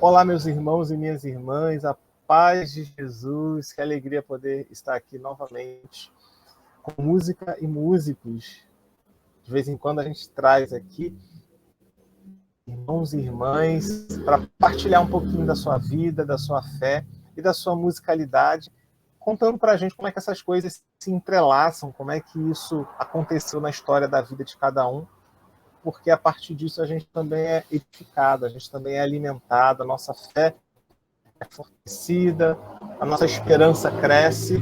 Olá, meus irmãos e minhas irmãs, a paz de Jesus, que alegria poder estar aqui novamente com música e músicos. De vez em quando a gente traz aqui irmãos e irmãs para partilhar um pouquinho da sua vida, da sua fé e da sua musicalidade, contando para a gente como é que essas coisas se entrelaçam, como é que isso aconteceu na história da vida de cada um, porque a partir disso a gente também é edificado, a gente também é alimentado, a nossa fé é fortalecida, a nossa esperança cresce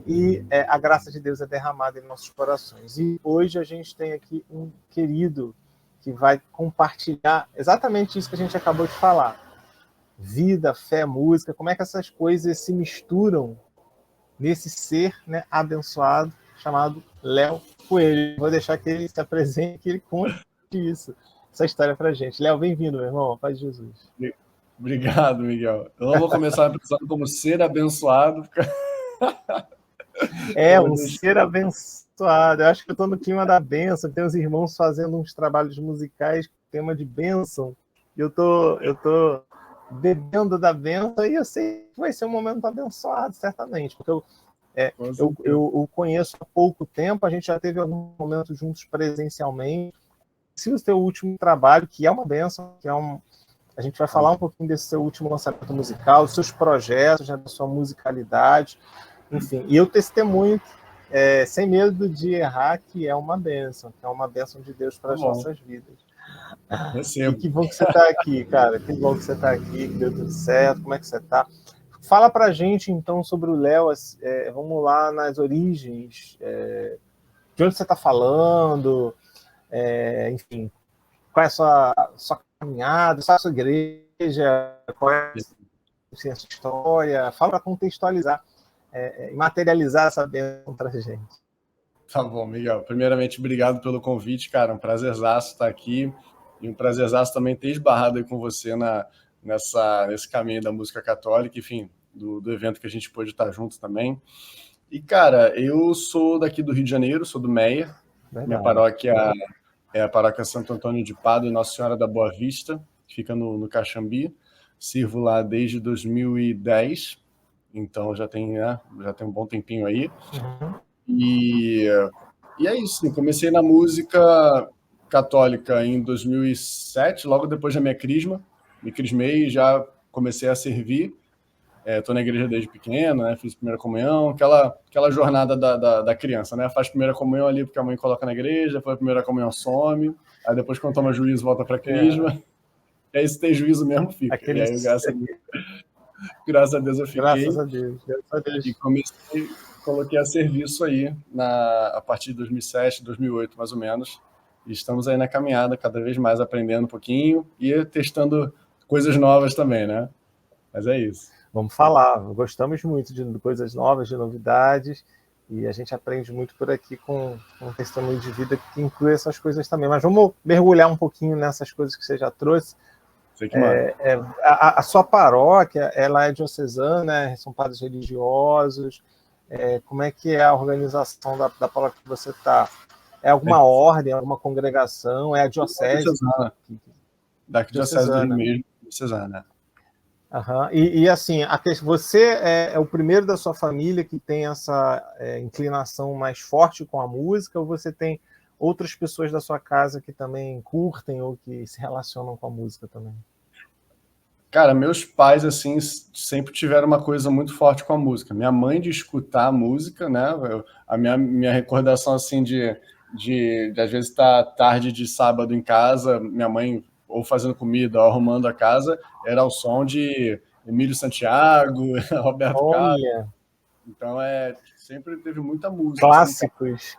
e a graça de Deus é derramada em nossos corações. E hoje a gente tem aqui um querido que vai compartilhar exatamente isso que a gente acabou de falar. Vida, fé, música, como é que essas coisas se misturam nesse ser, né, abençoado chamado Léo Coelho. Vou deixar que ele se apresente, que ele conte isso, essa história pra gente. Léo, bem-vindo, meu irmão, paz de Jesus. Obrigado, Miguel. Eu não vou começar pensando como ser abençoado. Um ser abençoado. Eu acho que eu estou no clima da bênção, tem os irmãos fazendo uns trabalhos musicais com tema de bênção, e eu tô bebendo da bênção, e eu sei que vai ser um momento abençoado, certamente, porque eu conheço há pouco tempo, a gente já teve alguns momentos juntos presencialmente. Se o seu último trabalho, que é uma bênção, a gente vai falar um pouquinho desse seu último lançamento musical, dos seus projetos, da sua musicalidade, enfim. E eu testemunho, sem medo de errar, que é uma bênção de Deus para as nossas vidas. E que bom que você está aqui, cara. Que bom que você está aqui, que deu tudo certo. Como é que você está? Fala pra gente, então, sobre o Léo. Vamos lá nas origens. De onde você está falando? Enfim, qual é a sua caminhada? Qual é a sua igreja? Qual é a sua história? Fala para contextualizar e materializar essa bênção para a gente. Tá bom, Miguel. Primeiramente, obrigado pelo convite, cara. Um prazerzaço estar aqui. E um prazerzaço também ter esbarrado aí com você nesse caminho da música católica, enfim, do evento que a gente pôde estar junto também. E, cara, eu sou daqui do Rio de Janeiro, sou do Meia. Verdade. Minha paróquia é a paróquia Santo Antônio de Pádua e Nossa Senhora da Boa Vista, que fica no Caxambi. Sirvo lá desde 2010, então já tem um bom tempinho aí. Uhum. E é isso, comecei na música católica em 2007, logo depois da minha crisma. Me crismei e já comecei a servir. Estou na igreja desde pequeno, né? Fiz primeira comunhão, aquela jornada da criança, né? Faz primeira comunhão ali porque a mãe coloca na igreja, depois a primeira comunhão some, aí depois quando toma juízo volta para a crisma, e aí se tem juízo mesmo fica. E aí, graças a Deus eu fiquei. Graças a Deus. E coloquei a serviço aí a partir de 2007, 2008 mais ou menos, e estamos aí na caminhada, cada vez mais aprendendo um pouquinho e testando coisas novas também, né? Mas é isso. Vamos falar, gostamos muito de coisas novas, de novidades, e a gente aprende muito por aqui com um testemunho de vida que inclui essas coisas também. Mas vamos mergulhar um pouquinho nessas coisas que você já trouxe. A sua paróquia, ela é diocesana, são padres religiosos. Como é que é a organização da paróquia que você está? É alguma ordem, alguma congregação? É a diocese? Da diocese do Rio mesmo, diocesana. Uhum. E assim, você é o primeiro da sua família que tem essa inclinação mais forte com a música, ou você tem outras pessoas da sua casa que também curtem ou que se relacionam com a música também? Cara, meus pais, assim, sempre tiveram uma coisa muito forte com a música. Minha mãe de escutar a música, né? A minha recordação, assim, de às vezes estar tarde de sábado em casa, minha mãe ou fazendo comida ou arrumando a casa, era o som de Emílio Santiago, Roberto Carlos. Então, sempre teve muita música. Clássicos.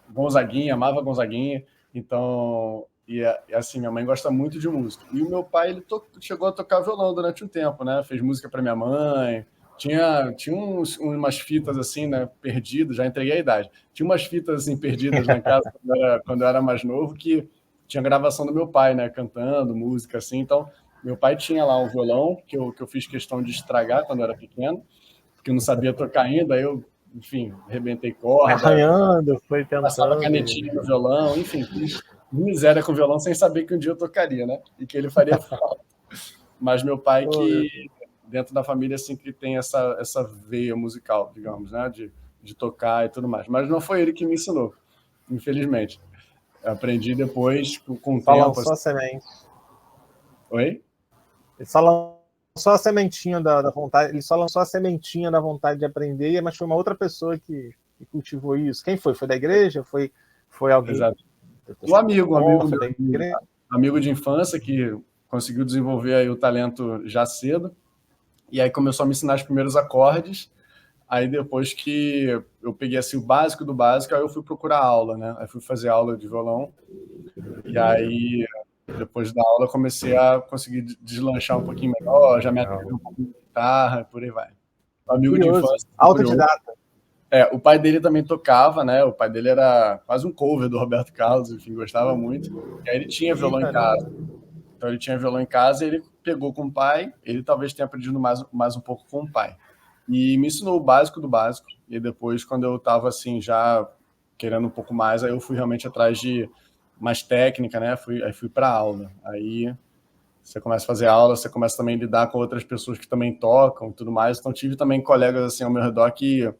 Gonzaguinha, amava Gonzaguinha. Então, e assim, minha mãe gosta muito de música. E o meu pai, ele chegou a tocar violão durante um tempo, né? Fez música para minha mãe. Tinha umas fitas assim, né, perdidas, já entreguei a idade. Tinha umas fitas assim perdidas na casa quando eu era mais novo, que tinha gravação do meu pai, né, cantando música assim. Então, meu pai tinha lá um violão que eu fiz questão de estragar quando eu era pequeno, porque eu não sabia tocar ainda, aí eu, enfim, arrebentei corda. Arranhando, foi tentando. Passava canetinha no violão, enfim, miséria com violão sem saber que um dia eu tocaria, né? E que ele faria falta. Mas meu pai que, dentro da família, assim, que tem essa veia musical, digamos, né? De tocar e tudo mais. Mas não foi ele que me ensinou, infelizmente. Eu aprendi depois, com o Só tempo. lançou a semente. Oi? Ele só lançou a sementinha da vontade. Ele só lançou a sementinha da vontade de aprender, mas foi uma outra pessoa que cultivou isso. Quem foi? Foi da igreja? Foi alguém? Exato. Um amigo de infância que conseguiu desenvolver aí o talento já cedo, e aí começou a me ensinar os primeiros acordes. Aí depois que eu peguei assim o básico do básico, aí eu fui procurar aula, né? Aí fui fazer aula de violão, e aí depois da aula comecei a conseguir deslanchar um pouquinho melhor, já me aprendi um pouco de guitarra, por aí vai. Um amigo de infância. Autodidata. O pai dele também tocava, né? O pai dele era quase um cover do Roberto Carlos, enfim, gostava muito. E aí ele tinha violão em casa. Então ele tinha violão em casa e ele pegou com o pai. Ele talvez tenha aprendido mais um pouco com o pai. E me ensinou o básico do básico. E depois, quando eu estava assim, já querendo um pouco mais, aí eu fui realmente atrás de mais técnica, né? Aí fui para aula. Aí você começa a fazer aula, você começa também a lidar com outras pessoas que também tocam e tudo mais. Então tive também colegas assim ao meu redor que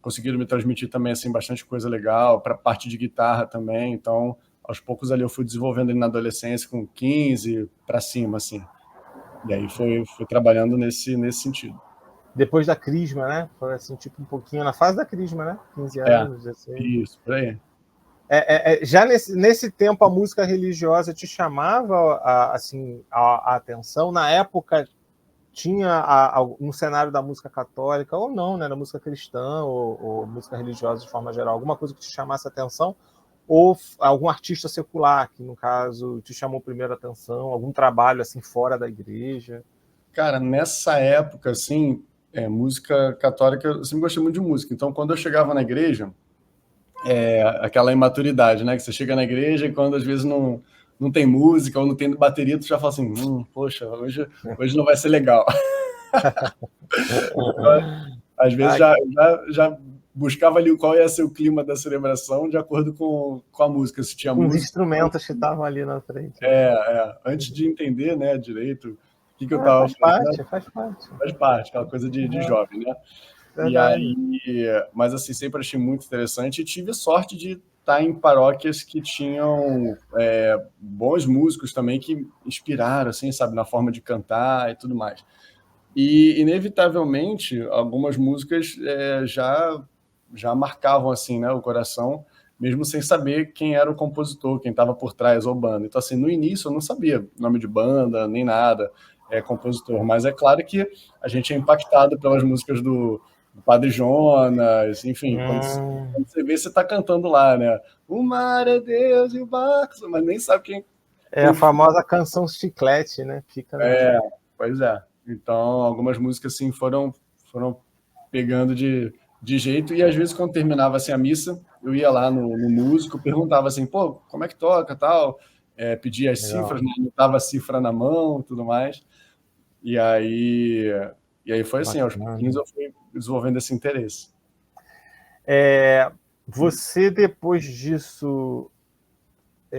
conseguiram me transmitir também assim bastante coisa legal, para parte de guitarra também. Então, aos poucos ali eu fui desenvolvendo ali na adolescência com 15 para cima, assim. E aí fui trabalhando nesse sentido. Depois da Crisma, né? Foi assim, tipo um pouquinho na fase da Crisma, né? 15 anos, 16. Isso, por aí. Já nesse tempo a música religiosa te chamava assim, a atenção? Na época tinha no cenário da música católica, ou não, né? Da música cristã ou música religiosa de forma geral, alguma coisa que te chamasse a atenção? Ou algum artista secular, que no caso te chamou primeiro a atenção, algum trabalho assim fora da igreja? Cara, nessa época, assim, música católica, eu sempre gostei muito de música. Então, quando eu chegava na igreja, aquela imaturidade, né? Que você chega na igreja e quando às vezes não tem música ou não tem bateria, tu já fala assim, poxa, hoje não vai ser legal. Então, às vezes já buscava ali qual ia ser o clima da celebração de acordo com a música, se tinha música. Os instrumentos que estavam ali na frente. Antes de entender, né, direito o que eu estava fazendo. Faz parte, aquela coisa de jovem, né? E aí, mas assim, sempre achei muito interessante e tive sorte de estar em paróquias que tinham bons músicos também que inspiraram, assim, sabe, na forma de cantar e tudo mais. E, inevitavelmente, algumas músicas já marcavam, assim, né, o coração, mesmo sem saber quem era o compositor, quem estava por trás ou banda. Então, assim, no início eu não sabia nome de banda, nem nada, compositor, mas é claro que a gente é impactado pelas músicas do Padre Jonas, enfim, quando você vê, você está cantando lá, né? O mar é Deus e o barco, mas nem sabe quem... a famosa canção chiclete, né? Fica pois é. Então, algumas músicas, assim, foram pegando de jeito, e às vezes, quando terminava, assim, a missa, eu ia lá no músico, perguntava assim, pô, como é que toca, tal, pedia as cifras, né? Anotava a cifra na mão e tudo mais, e aí foi assim, aos pouquinhos eu fui desenvolvendo esse interesse. Você, depois disso,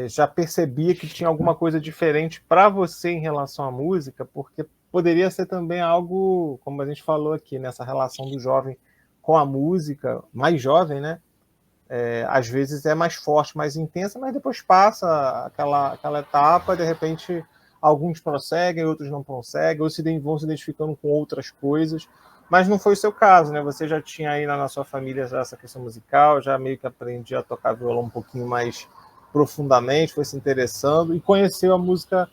já percebia que tinha alguma coisa diferente para você em relação à música? Porque poderia ser também algo, como a gente falou aqui, nessa relação do jovem com a música, mais jovem, né? Às vezes é mais forte, mais intensa, mas depois passa aquela etapa, de repente alguns prosseguem, outros não prosseguem, ou vão se identificando com outras coisas, mas não foi o seu caso, né? Você já tinha aí na sua família já essa questão musical, já meio que aprendia a tocar violão um pouquinho mais profundamente, foi se interessando e conheceu a música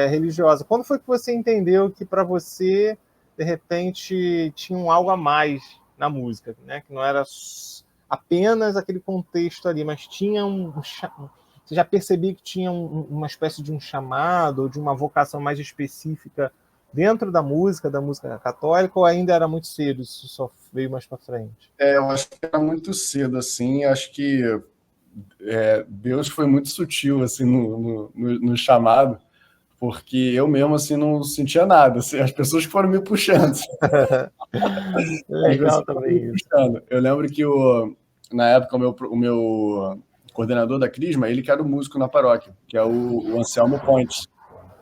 religiosa. Quando foi que você entendeu que para você, de repente, tinha algo a mais na música, né? Que não era apenas aquele contexto ali, mas tinha você já percebia que tinha uma espécie de um chamado, ou de uma vocação mais específica dentro da música católica, ou ainda era muito cedo, isso só veio mais para frente? Eu acho que era muito cedo, assim, acho que Deus foi muito sutil, assim, no chamado, porque eu mesmo, assim, não sentia nada, assim, as pessoas que foram me puxando. Legal também isso. Eu lembro que, na época, o meu coordenador da Crisma, ele que era o músico na paróquia, que é o Anselmo Pontes.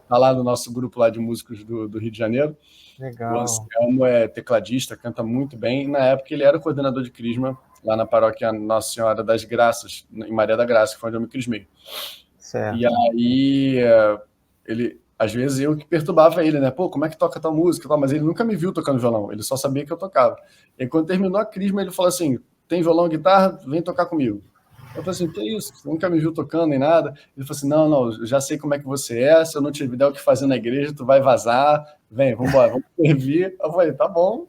Está lá no nosso grupo lá de músicos do Rio de Janeiro. Legal. O Anselmo é tecladista, canta muito bem. E na época ele era o coordenador de Crisma lá na paróquia Nossa Senhora das Graças, em Maria da Graça, que foi onde eu me crismei. Certo. E aí, ele, às vezes eu que perturbava ele, né? Pô, como é que toca tal música? Mas ele nunca me viu tocando violão, ele só sabia que eu tocava. E quando terminou a Crisma, ele falou assim: tem violão e guitarra? Vem tocar comigo. Eu falei assim: que isso? Você nunca me viu tocando nem nada? Ele falou assim: não, eu já sei como é que você é, se eu não te der o que fazer na igreja, tu vai vazar, vem, vambora, vamos servir. Eu falei: tá bom,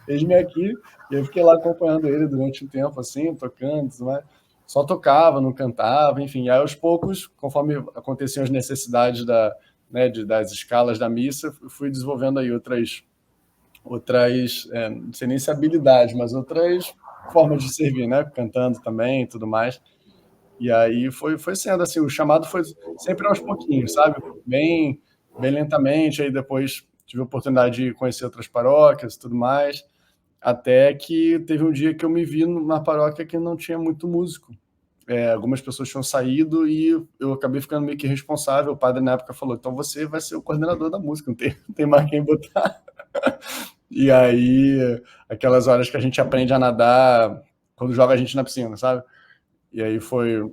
eis-me aqui. E eu fiquei lá acompanhando ele durante um tempo, assim, tocando, tudo mais. Só tocava, não cantava, enfim. Aí, aos poucos, conforme aconteciam as necessidades das escalas da missa, fui desenvolvendo aí outras não sei nem se habilidades, mas outras formas de servir, né? Cantando também e tudo mais. E aí foi sendo assim, o chamado foi sempre aos pouquinhos, sabe? Bem lentamente, aí depois tive a oportunidade de conhecer outras paróquias e tudo mais, até que teve um dia que eu me vi numa paróquia que não tinha muito músico. Algumas pessoas tinham saído e eu acabei ficando meio que responsável. O padre na época falou: então você vai ser o coordenador da música, não tem mais quem botar. E aí, aquelas horas que a gente aprende a nadar quando joga a gente na piscina, sabe? E aí foi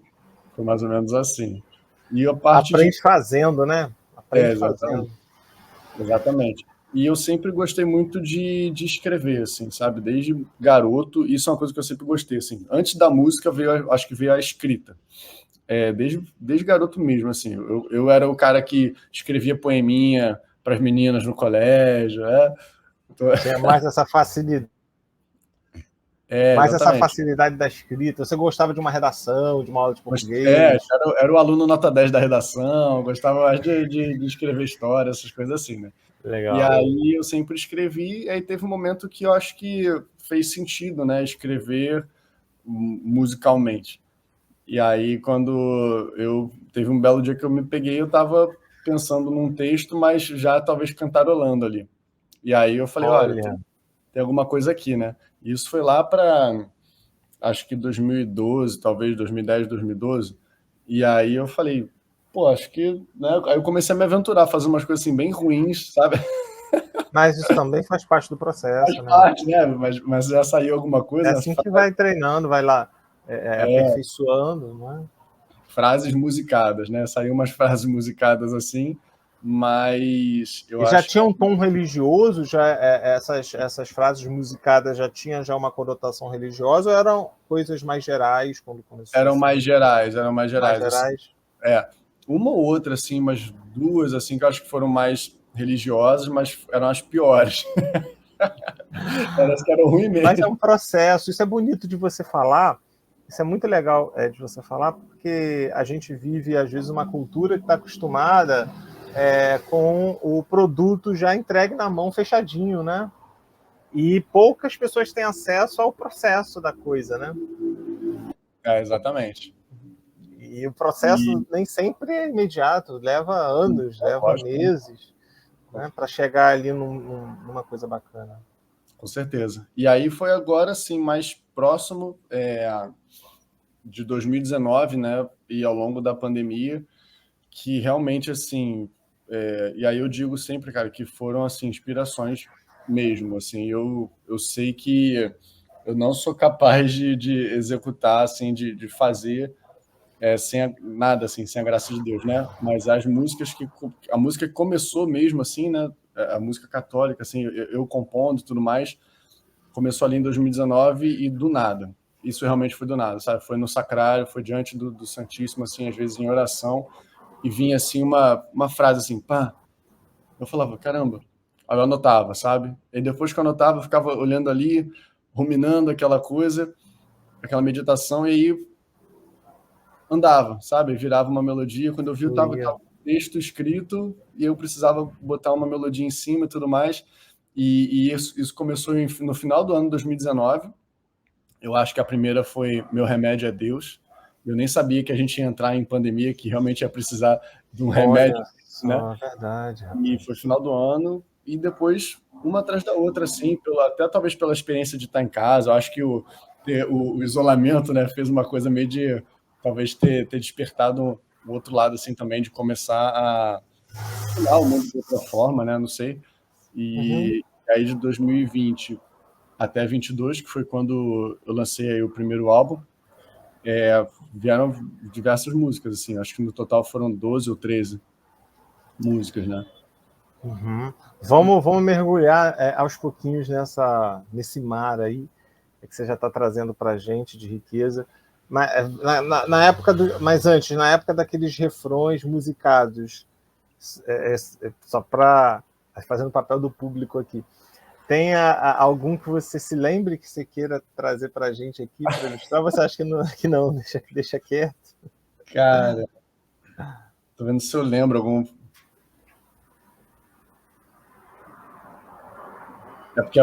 mais ou menos assim. E a parte Aprende fazendo, né? Aprende exatamente. fazendo. Exatamente. E eu sempre gostei muito de escrever, assim, sabe? Desde garoto, isso é uma coisa que eu sempre gostei, assim. Antes da música, acho que veio a escrita. Desde garoto mesmo, assim. Eu era o cara que escrevia poeminha para as meninas no colégio, Tinha mais essa facilidade. Mais essa exatamente. facilidade da escrita. Você gostava de uma redação, de uma aula de português? Era o aluno nota 10 da redação, gostava mais de escrever história, essas coisas assim, né? Legal. E aí eu sempre escrevi, e aí teve um momento que eu acho que fez sentido, né, escrever musicalmente. E aí quando teve um belo dia que eu me peguei, eu estava pensando num texto, mas já talvez cantarolando ali. E aí eu falei: olha, tem alguma coisa aqui, né? E isso foi lá para, acho que 2012, talvez 2010, 2012. E aí eu falei: pô, acho que, né? Aí eu comecei a me aventurar, fazer umas coisas assim bem ruins, sabe? Mas isso também faz parte do processo, Faz né? parte, né? Mas já saiu alguma coisa. É assim que vai treinando, vai lá aperfeiçoando, né? Frases musicadas, né? Saiu umas frases musicadas assim, mas eu E já acho tinha um tom religioso, essas frases musicadas já tinham já uma conotação religiosa, ou eram coisas mais gerais quando começou? eram mais gerais, Mais gerais. Uma ou outra, assim, umas duas, assim, que eu acho que foram mais religiosas, mas eram as piores. Elas que eram ruins mesmo. Mas é um processo, isso é bonito de você falar, isso é muito legal de você falar, porque a gente vive, às vezes, uma cultura que está acostumada com o produto já entregue na mão, fechadinho, né? E poucas pessoas têm acesso ao processo da coisa, né? Exatamente. E o processo nem sempre é imediato, leva anos, leva meses, né, para chegar ali numa coisa bacana. Com certeza. E aí foi agora, assim, mais próximo de 2019, né, e ao longo da pandemia, que realmente, assim, e aí eu digo sempre, cara, que foram, assim, inspirações mesmo, assim, eu sei que eu não sou capaz de executar, assim, de fazer sem nada, assim, sem a graça de Deus, né, mas a música que começou mesmo, assim, né, a música católica, assim, eu compondo e tudo mais, começou ali em 2019 e do nada. Isso realmente foi do nada, sabe? Foi no sacrário, foi diante do Santíssimo, assim, às vezes em oração, e vinha, assim, uma frase, assim, pá. Eu falava: caramba. Aí eu anotava, sabe? E depois que eu anotava, eu ficava olhando ali, ruminando aquela coisa, aquela meditação, e aí andava, sabe? Virava uma melodia. Quando eu vi, eu tava com o texto escrito e eu precisava botar uma melodia em cima e tudo mais. E isso começou no final do ano de 2019. Eu acho que a primeira foi Meu Remédio é Deus. Eu nem sabia que a gente ia entrar em pandemia, que realmente ia precisar de um remédio, né? Verdade. E foi final do ano, e depois, uma atrás da outra, assim, até talvez pela experiência de estar em casa. Eu acho que o isolamento, né, fez uma coisa meio de talvez ter despertado o outro lado, assim, também, de começar a olhar o mundo de outra forma, né? Não sei. E aí, de 2020 até 22, que foi quando eu lancei aí o primeiro álbum, vieram diversas músicas, assim. Acho que no total foram 12 ou 13 músicas, né? Vamos mergulhar aos pouquinhos nesse mar aí que você já está trazendo para a gente de riqueza. Na época mas antes, na época daqueles refrões musicados, só para fazendo o papel do público aqui, tem algum que você se lembre que você queira trazer para a gente aqui para ilustrar? Você acha que não deixa quieto? Cara, tô vendo se eu lembro algum. É porque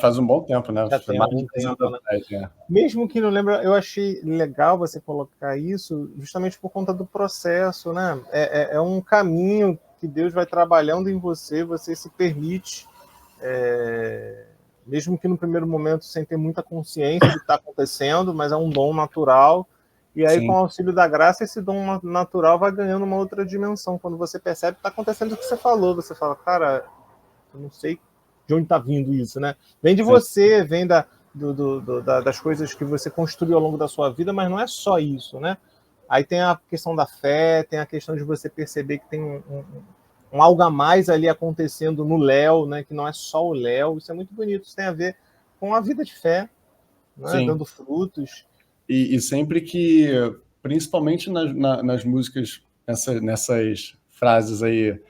faz um bom tempo, né? Já tem Mais algum de 10 anos tempo, né? atrás, né? Mesmo que não lembra, eu achei legal você colocar isso justamente por conta do processo, né? É um caminho que Deus vai trabalhando em você, você se permite, mesmo que no primeiro momento sem ter muita consciência do que está acontecendo, mas é um dom natural. E aí, com o auxílio da graça, esse dom natural vai ganhando uma outra dimensão. Quando você percebe que está acontecendo o que você falou, você fala, cara, eu não sei de onde está vindo isso, né? Vem de você, vem das coisas que você construiu ao longo da sua vida, mas não é só isso, né? Aí tem a questão da fé, tem a questão de você perceber que tem um algo a mais ali acontecendo no Léo, né? Que não é só o Léo. Isso é muito bonito, isso tem a ver com a vida de fé, né? Dando frutos. E sempre que, principalmente nas músicas, nessas frases aí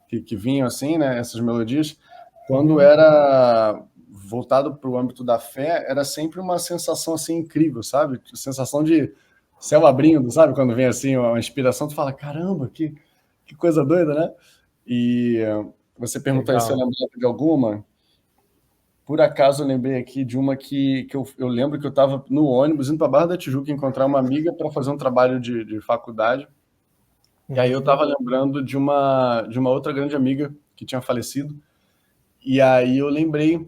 que vinham assim, né? Essas melodias, quando era voltado para o âmbito da fé, era sempre uma sensação assim incrível, sabe? Sensação de céu abrindo, sabe? Quando vem assim uma inspiração, tu fala, caramba, que coisa doida, né? E você perguntou aí se eu lembrava de alguma. Por acaso eu lembrei aqui de uma que eu lembro que eu estava no ônibus indo para Barra da Tijuca encontrar uma amiga para fazer um trabalho de faculdade. E aí eu estava lembrando de uma outra grande amiga que tinha falecido. E aí eu lembrei,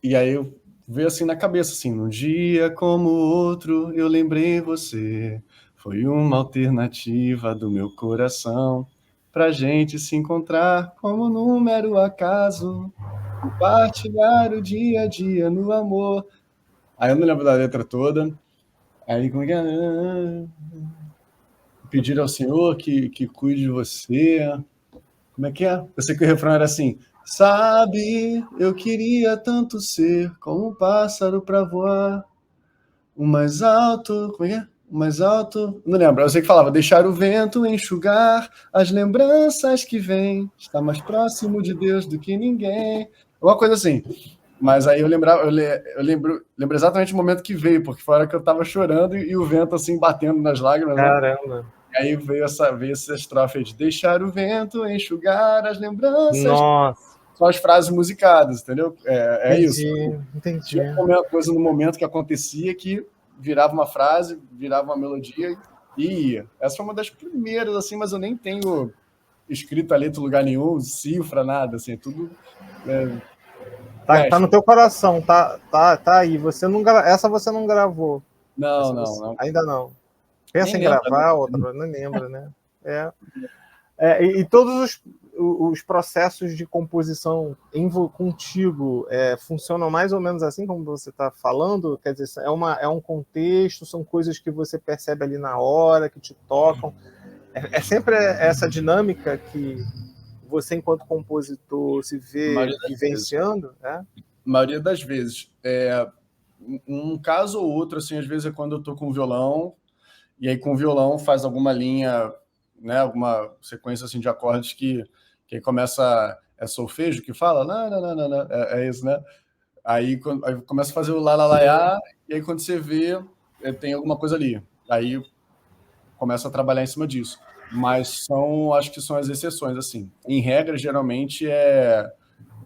e aí eu veio assim na cabeça, assim, num dia como outro, eu lembrei você. Foi uma alternativa do meu coração pra gente se encontrar como num mero acaso, compartilhar o dia a dia no amor. Aí eu não lembro da letra toda. Aí como é que é? Pedir ao Senhor que cuide de você. Como é que é? Eu sei que o refrão era assim: sabe, eu queria tanto ser como um pássaro para voar, o mais alto, como é que é? O mais alto, não lembro, eu sei que falava, deixar o vento enxugar as lembranças que vêm, estar mais próximo de Deus do que ninguém, uma coisa assim. Mas aí eu lembro exatamente o momento que veio, porque foi a hora que eu tava chorando e o vento assim batendo nas lágrimas, né? Caramba! E aí veio essa estrofe de deixar o vento enxugar as lembranças. Nossa! São as frases musicadas, entendeu? Entendi, isso. Entendi. Tinha uma coisa no momento que acontecia que virava uma frase, virava uma melodia e ia. Essa foi uma das primeiras, assim, mas eu nem tenho escrito a letra em lugar nenhum, cifra, nada, assim, tudo... Tá no teu coração, tá aí. Essa você não gravou. Não. Ainda não. Pensa Nem em lembra, gravar outra, não lembra, né? E todos os processos de composição contigo funcionam mais ou menos assim como você está falando? Quer dizer, é um contexto, são coisas que você percebe ali na hora, que te tocam. É sempre essa dinâmica que você, enquanto compositor, se vê vivenciando? Maioria das vezes. Um caso ou outro, assim, às vezes é quando eu estou com violão, e aí com o violão faz alguma linha, né, alguma sequência assim, de acordes que aí começa... É solfejo que fala? Não. É isso, né? Aí começa a fazer o lá, lá, lá, e aí quando você vê, tem alguma coisa ali. Aí começa a trabalhar em cima disso. Mas acho que são as exceções, assim. Em regra, geralmente é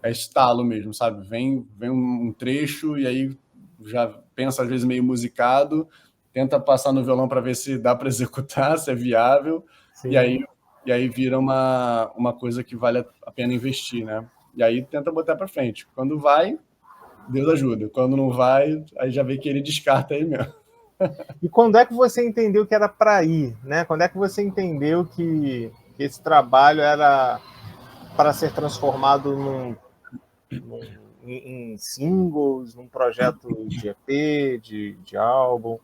estalo mesmo, sabe? Vem um trecho e aí já pensa, às vezes, meio musicado, tenta passar no violão para ver se dá para executar, se é viável, e aí vira uma coisa que vale a pena investir, né? E aí tenta botar para frente. Quando vai, Deus ajuda. Quando não vai, aí já vê que ele descarta aí mesmo. E quando é que você entendeu que era para ir, né? Quando é que você entendeu que esse trabalho era para ser transformado em singles, num projeto de EP, de álbum?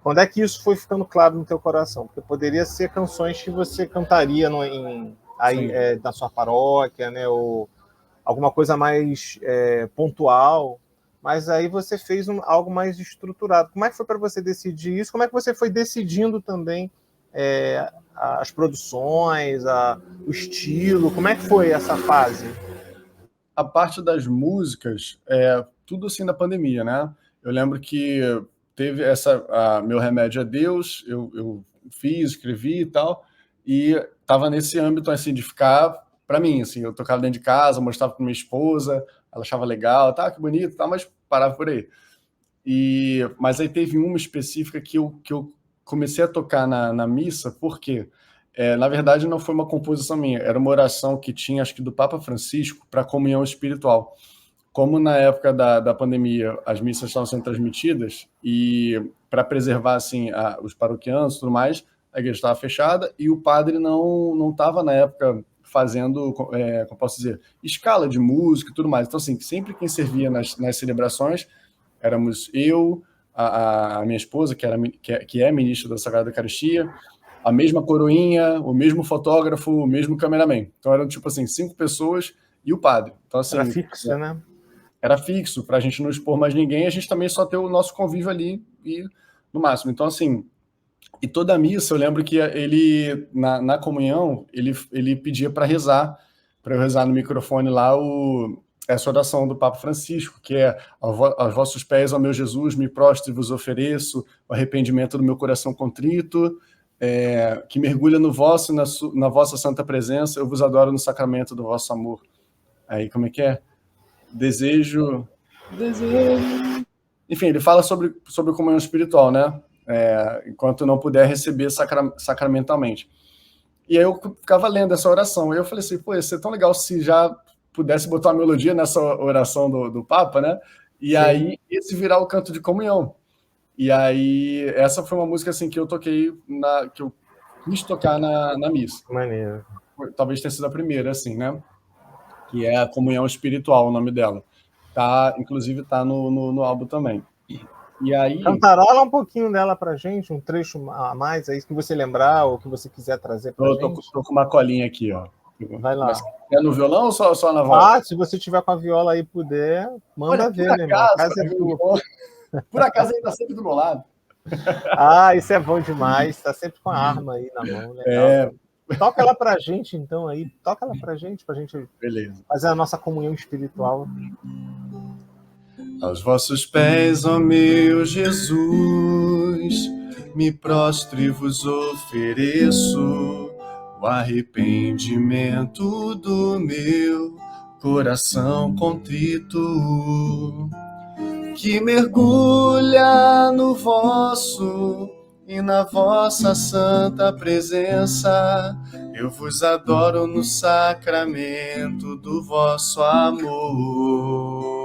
Quando é que isso foi ficando claro no teu coração? Porque poderia ser canções que você cantaria na sua paróquia, né? Ou alguma coisa mais pontual, mas aí você fez algo mais estruturado. Como é que foi para você decidir isso? Como é que você foi decidindo também as produções, o estilo? Como é que foi essa fase? A parte das músicas, tudo assim da pandemia, né? Eu lembro que teve Meu Remédio é Deus, eu fiz, escrevi e tal, e tava nesse âmbito assim de ficar para mim, assim, eu tocava dentro de casa, mostrava para minha esposa, ela achava legal, tá, que bonito, tá, mas parava por aí. Mas aí teve uma específica que eu comecei a tocar na missa, porque na verdade não foi uma composição minha, era uma oração que tinha, acho que do Papa Francisco, para a comunhão espiritual. Como na época da pandemia as missas estavam sendo transmitidas, e para preservar assim, os paroquianos e tudo mais, a igreja estava fechada e o padre não estava na época fazendo, como posso dizer, escala de música e tudo mais. Então, assim, sempre quem servia nas celebrações éramos eu, a minha esposa, que é ministra da Sagrada Eucaristia, a mesma coroinha, o mesmo fotógrafo, o mesmo cameraman. Então eram tipo assim 5 pessoas e o padre. Então assim, era fixo, né? Era fixo para a gente não expor mais ninguém. A gente também só ter o nosso convívio ali e no máximo. Então assim, e toda a missa eu lembro que ele na comunhão ele pedia para eu rezar no microfone lá essa oração do Papa Francisco, que é: aos vossos pés, ó meu Jesus, me prostro e vos ofereço o arrependimento do meu coração contrito, que mergulha no vosso na vossa santa presença, eu vos adoro no sacramento do vosso amor. Aí, como é que é? Desejo... Enfim, ele fala sobre comunhão espiritual, né? Enquanto não puder receber sacramentalmente. E aí eu ficava lendo essa oração. E eu falei assim, pô, ia ser tão legal se já pudesse botar uma melodia nessa oração do Papa, né? E Sim. Aí esse virar o canto de comunhão. E aí essa foi uma música assim que eu toquei, que eu quis tocar na missa. Maneiro. Talvez tenha sido a primeira, assim, né? Que é a Comunhão Espiritual, o nome dela. Inclusive tá no álbum também. E aí... Cantarola um pouquinho dela pra gente, um trecho a mais aí que você lembrar ou que você quiser trazer pra gente. Tô com uma colinha aqui, ó. Vai lá. Mas é no violão ou só na voz? Se você tiver com a viola aí e puder, manda ver, né, irmão? A casa é tua. Por acaso ele tá sempre do meu lado. Isso é bom demais. Tá sempre com a arma aí na mão, legal. Toca ela pra gente, então, aí. Toca ela pra gente Beleza. Fazer a nossa comunhão espiritual. Aos vossos pés, ó meu Jesus, me prostro e vos ofereço o arrependimento do meu coração contrito, que mergulha no vosso e na vossa santa presença. Eu vos adoro no sacramento do vosso amor.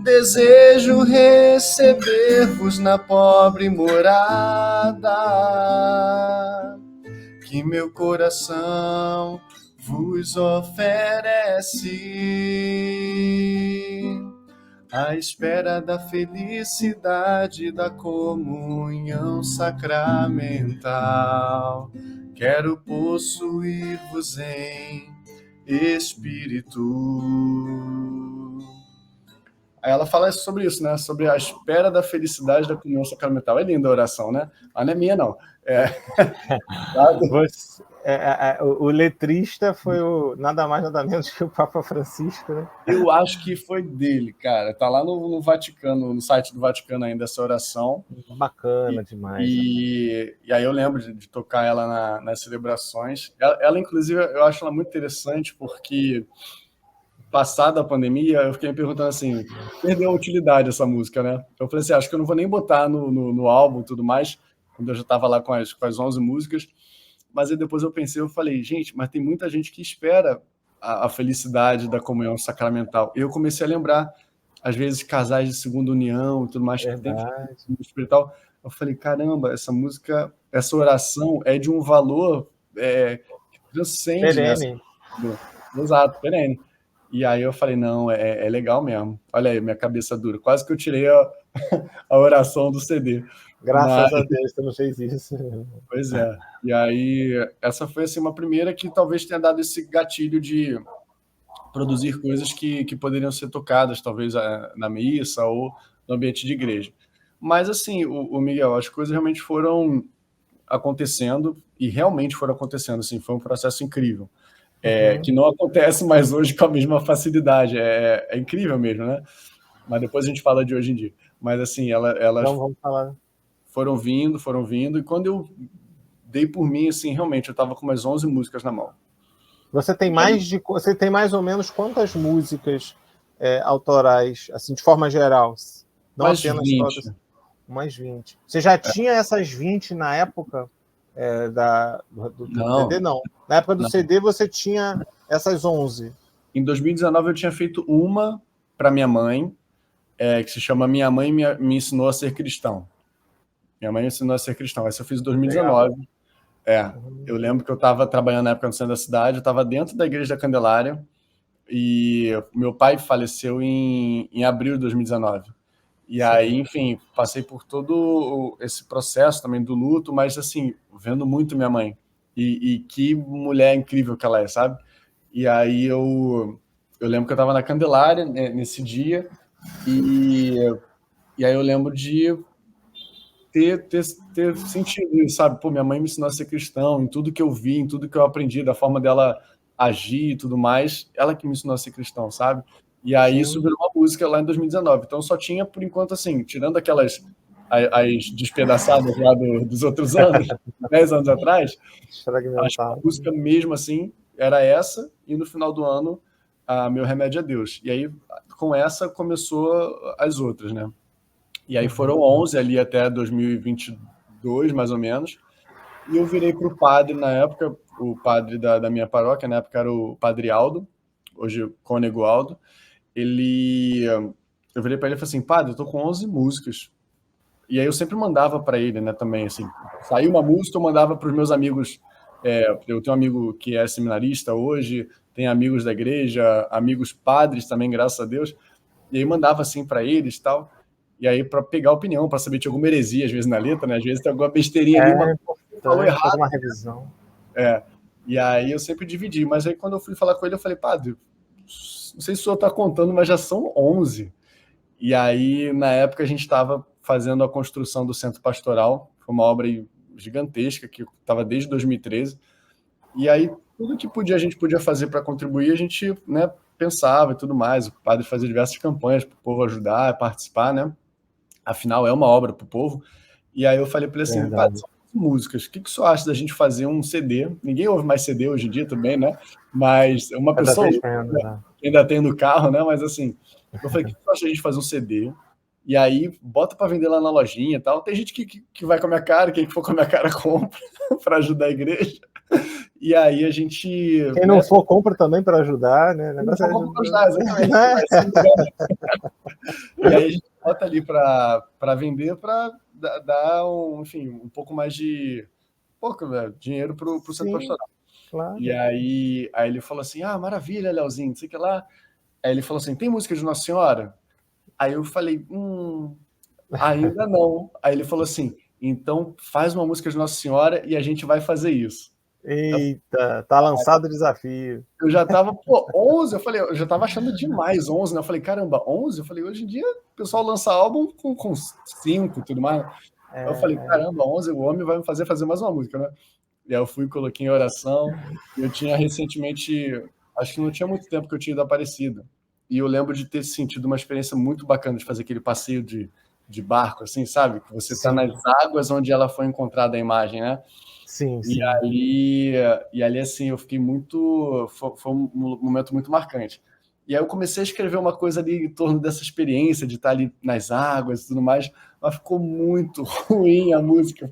Desejo receber-vos na pobre morada que meu coração vos oferece, à espera da felicidade da comunhão sacramental. Quero possuir-vos em espírito. Aí ela fala sobre isso, né? Sobre a espera da felicidade da comunhão sacramental. É linda a oração, né? Mas não é minha, não. O letrista foi nada mais, nada menos que o Papa Francisco, né? Eu acho que foi dele, cara. Tá lá no Vaticano, no site do Vaticano ainda, essa oração. Bacana demais. E aí eu lembro de tocar ela nas celebrações. Ela, inclusive, eu acho ela muito interessante porque... Passada a pandemia, eu fiquei me perguntando assim, perdeu a utilidade essa música, né? Eu falei assim, acho que eu não vou nem botar no álbum e tudo mais, quando eu já estava lá com as 11 músicas, mas aí depois eu falei, gente, mas tem muita gente que espera a felicidade da comunhão sacramental. E eu comecei a lembrar às vezes casais de segunda união e tudo mais, que tem espiritual. Eu falei, caramba, essa música, essa oração é de um valor que transcende, né? Exato, perene. E aí eu falei, não, é legal mesmo. Olha aí, minha cabeça dura. Quase que eu tirei a oração do CD. Graças a Deus você não fez isso. Pois é. E aí, essa foi assim, uma primeira que talvez tenha dado esse gatilho de produzir coisas que poderiam ser tocadas, talvez na missa ou no ambiente de igreja. Mas assim, o Miguel, as coisas realmente foram acontecendo, e realmente foram acontecendo, assim, foi um processo incrível. Que não acontece mais hoje com a mesma facilidade. É incrível mesmo, né? Mas depois a gente fala de hoje em dia. Mas assim, elas então, vamos falar. Foram vindo, e quando eu dei por mim, assim, realmente, eu estava com umas 11 músicas na mão. Você tem mais ou menos quantas músicas autorais, assim, de forma geral? Não mais apenas 20. todas. Mais 20. Você já tinha essas 20 na época do CD? Não. Na época do CD você tinha essas 11. Em 2019 eu tinha feito uma para minha mãe, que se chama Minha Mãe Me Ensinou a Ser Cristão. Minha mãe me ensinou a ser cristão. Essa eu fiz em 2019. Eu lembro que eu estava trabalhando na época no centro da cidade, eu estava dentro da Igreja da Candelária, e meu pai faleceu em abril de 2019. E aí, enfim, passei por todo esse processo também do luto, mas assim, vendo muito minha mãe. E que mulher incrível que ela é, sabe? E aí eu lembro que eu estava na Candelária nesse dia, e aí eu lembro de ter sentido isso, sabe? Pô, minha mãe me ensinou a ser cristão, em tudo que eu vi, em tudo que eu aprendi, da forma dela agir e tudo mais, ela que me ensinou a ser cristão, sabe? E aí isso virou uma música lá em 2019. Então só tinha, por enquanto, assim, tirando aquelas as despedaçadas lá dos outros anos, 10 anos atrás, acho que a música mesmo assim era essa, e no final do ano, Meu Remédio é Deus. E aí, com essa, começou as outras, né? E aí foram 11 ali até 2022, mais ou menos. E eu virei para o padre na época, o padre da minha paróquia, na época era o padre Aldo, hoje Cônego Aldo. Eu virei para ele e falei assim, padre, eu tô com 11 músicas. E aí eu sempre mandava para ele, né, também, assim, saiu uma música, eu mandava para os meus amigos. Eu tenho um amigo que é seminarista hoje, tem amigos da igreja, amigos padres também, graças a Deus. E aí mandava assim para eles e tal. E aí, para pegar opinião, para saber se tinha alguma heresia, às vezes, na letra, né? Às vezes tem alguma besteirinha ali, mas falou errado. Fazer uma revisão. E aí eu sempre dividi. Mas aí, quando eu fui falar com ele, eu falei, padre, não sei se o senhor está contando, mas já são 11. E aí, na época, a gente estava fazendo a construção do Centro Pastoral. Foi uma obra gigantesca, que estava desde 2013. E aí, tudo que a gente podia fazer para contribuir, a gente, né, pensava e tudo mais. O padre fazia diversas campanhas para o povo ajudar, participar, né? Afinal, é uma obra para o povo. E aí eu falei para ele assim, padre, são músicas, o que o senhor acha da gente fazer um CD? Ninguém ouve mais CD hoje em dia também, né? Mas uma pessoa ainda tem no carro, né? Mas assim, eu falei, o que o senhor acha da gente fazer um CD? E aí, bota para vender lá na lojinha e tal. Tem gente que vai com a minha cara, quem for com a minha cara compra para ajudar a igreja. E aí a gente... Quem não for, compra também para ajudar, né? Não for, compra para ajudar, exatamente. E aí a gente bota ali para vender, para dar um pouco mais de dinheiro para o centro pastoral. Claro. E aí ele falou assim, maravilha, Leozinho, não sei o que lá. Aí ele falou assim, tem música de Nossa Senhora? Aí eu falei, ainda não. Aí ele falou assim, então faz uma música de Nossa Senhora e a gente vai fazer isso. Eita, tá lançado o desafio. Eu já tava, 11, eu já tava achando demais 11, né? Eu falei, caramba, 11? Eu falei, hoje em dia o pessoal lança álbum com 5 e tudo mais. Eu falei, caramba, 11, o homem vai me fazer mais uma música, né? E aí eu fui, coloquei em oração. Eu tinha recentemente, acho que não tinha muito tempo que eu tinha ido à Aparecida. E eu lembro de ter sentido uma experiência muito bacana de fazer aquele passeio de barco, assim, sabe? Que você tá nas águas onde ela foi encontrada a imagem, né? Sim. E ali, assim, eu fiquei muito... Foi um momento muito marcante. E aí eu comecei a escrever uma coisa ali em torno dessa experiência de estar ali nas águas e tudo mais, mas ficou muito ruim a música.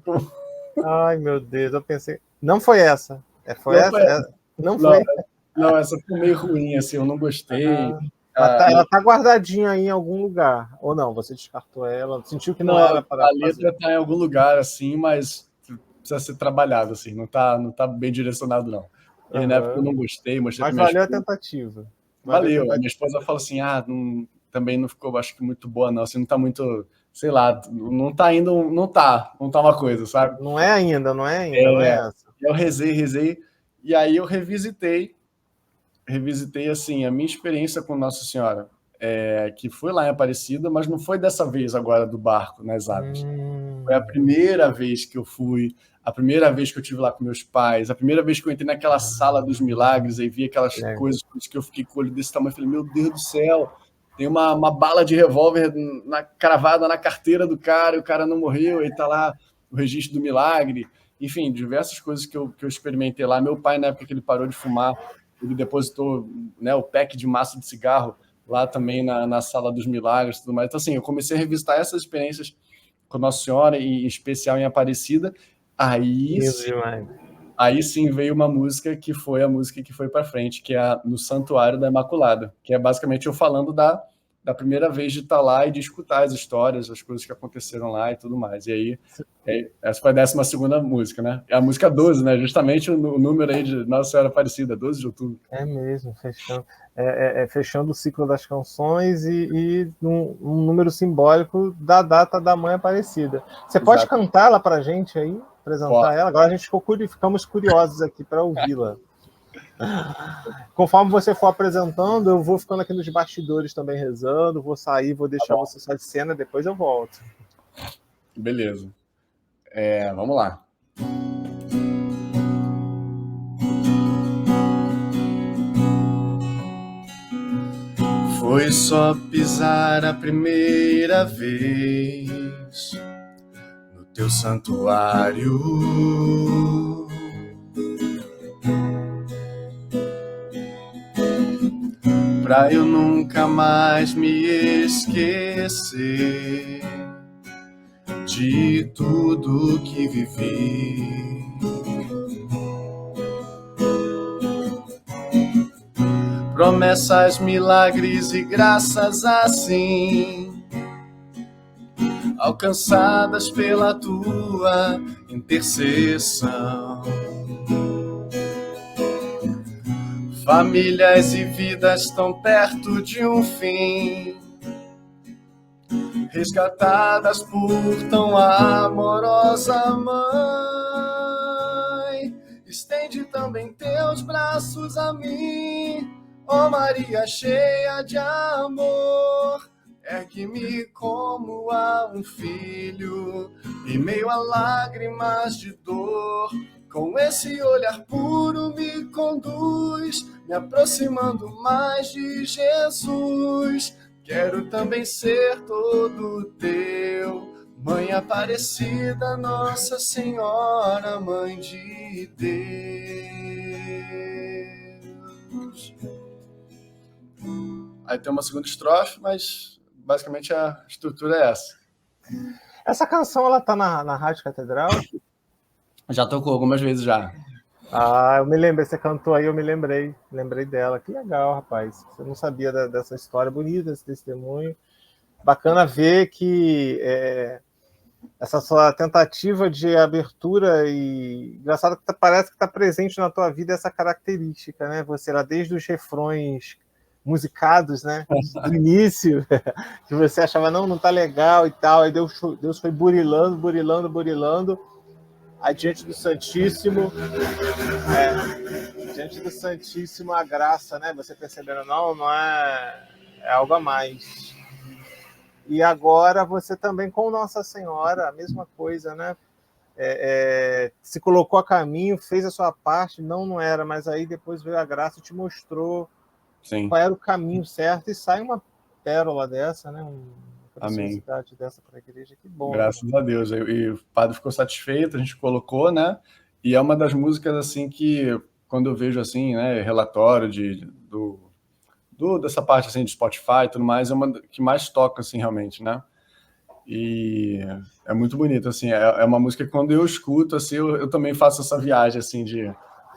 Ai, meu Deus, eu pensei... Não foi essa. Não, essa ficou meio ruim, assim, eu não gostei. Ela tá guardadinha aí em algum lugar, ou não? Você descartou ela? Sentiu que não era para a letra está em algum lugar, assim, mas precisa ser trabalhado, assim, não tá bem direcionado, não. E aí, na época eu não gostei, mostrei Mas pra minha valeu a esposa. tentativa. Valeu. A minha esposa falou assim, também não ficou, acho que muito boa, não. Assim, não tá muito, sei lá, não tá indo, não tá uma coisa, sabe? Não é ainda, não é essa. Eu rezei, e aí eu revisitei, assim, a minha experiência com Nossa Senhora, que foi lá em Aparecida, mas não foi dessa vez agora do barco nas aves. Foi a primeira vez que eu fui, a primeira vez que eu estive lá com meus pais, a primeira vez que eu entrei naquela sala dos milagres e vi aquelas coisas que eu fiquei com o olho desse tamanho. Falei, meu Deus do céu, tem uma bala de revólver cravada na carteira do cara, e o cara não morreu, e tá lá o registro do milagre. Enfim, diversas coisas que eu experimentei lá. Meu pai, na época que ele parou de fumar, ele depositou, né, o pack de maço de cigarro lá também na sala dos milagres e tudo mais. Então, assim, eu comecei a revisitar essas experiências com Nossa Senhora, e em especial em Aparecida. Aí sim veio uma música que foi a música que foi para frente, que é No Santuário da Imaculada, que é basicamente eu falando da primeira vez de estar lá e de escutar as histórias, as coisas que aconteceram lá e tudo mais. E aí, essa foi a 12ª música, né? É a música 12, né? Justamente o número aí de Nossa Senhora Aparecida, 12 de outubro. É mesmo, fechando o ciclo das canções e um número simbólico da data da Mãe Aparecida. Você pode cantá-la para a gente aí? Apresentar ela? Agora a gente ficamos curiosos aqui para ouvi-la. Conforme você for apresentando, eu vou ficando aqui nos bastidores também rezando, vou sair, vou deixar você só de cena, depois eu volto. Beleza. Vamos lá. Foi só pisar a primeira vez no teu santuário, pra eu nunca mais me esquecer de tudo que vivi. Promessas, milagres e graças assim, alcançadas pela tua intercessão. Famílias e vidas tão perto de um fim, resgatadas por tão amorosa Mãe. Estende também teus braços a mim, ó Maria cheia de amor. Ergue-me como a um filho, em meio a lágrimas de dor. Com esse olhar puro me conduz, me aproximando mais de Jesus. Quero também ser todo teu, Mãe Aparecida, Nossa Senhora, Mãe de Deus. Aí tem uma segunda estrofe, mas basicamente a estrutura é essa. Essa canção, ela tá na Rádio Catedral? Já tocou algumas vezes já. Eu me lembrei, você cantou aí, eu me lembrei dela. Que legal, rapaz. Você não sabia dessa história bonita, desse testemunho. Bacana ver que essa sua tentativa de abertura e engraçado que parece que está presente na tua vida essa característica, né? Você lá desde os refrões musicados, né? Do início, que você achava não tá legal e tal, aí Deus foi burilando, aí diante do Santíssimo, a graça, né? Você percebendo, não é algo a mais. E agora você também com Nossa Senhora, a mesma coisa, né? Se colocou a caminho, fez a sua parte, não era, mas aí depois veio a graça e te mostrou qual era o caminho certo, e sai uma pérola dessa, né? Uma preciosidade dessa para a igreja, que bom. Graças a Deus. E o padre ficou satisfeito, a gente colocou, né? E é uma das músicas, assim, que quando eu vejo, assim, né, relatório dessa parte, assim, de Spotify e tudo mais, é uma que mais toca, assim, realmente, né? E é muito bonito, assim, é uma música que quando eu escuto, assim, eu também faço essa viagem, assim, de,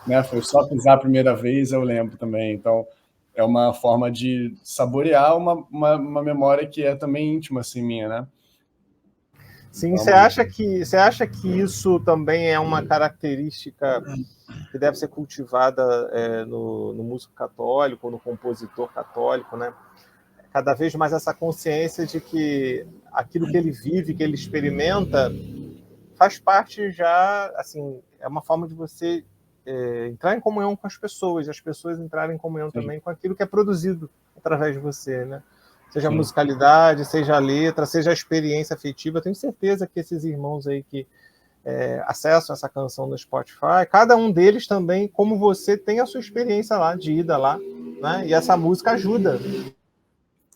né, foi só pisar a primeira vez, eu lembro também, então é uma forma de saborear uma memória que é também íntima, assim, minha, né? Sim, você acha que isso também é uma característica que deve ser cultivada no músico católico, no compositor católico, né? Cada vez mais essa consciência de que aquilo que ele vive, que ele experimenta, faz parte já, assim, é uma forma de você entrar em comunhão com as pessoas entrarem em comunhão Sim. também com aquilo que é produzido através de você, né? Seja a Sim. musicalidade, seja a letra, seja a experiência afetiva. Eu tenho certeza que esses irmãos aí que acessam essa canção no Spotify, cada um deles também, como você, tem a sua experiência lá, de ida lá, né? E essa música ajuda.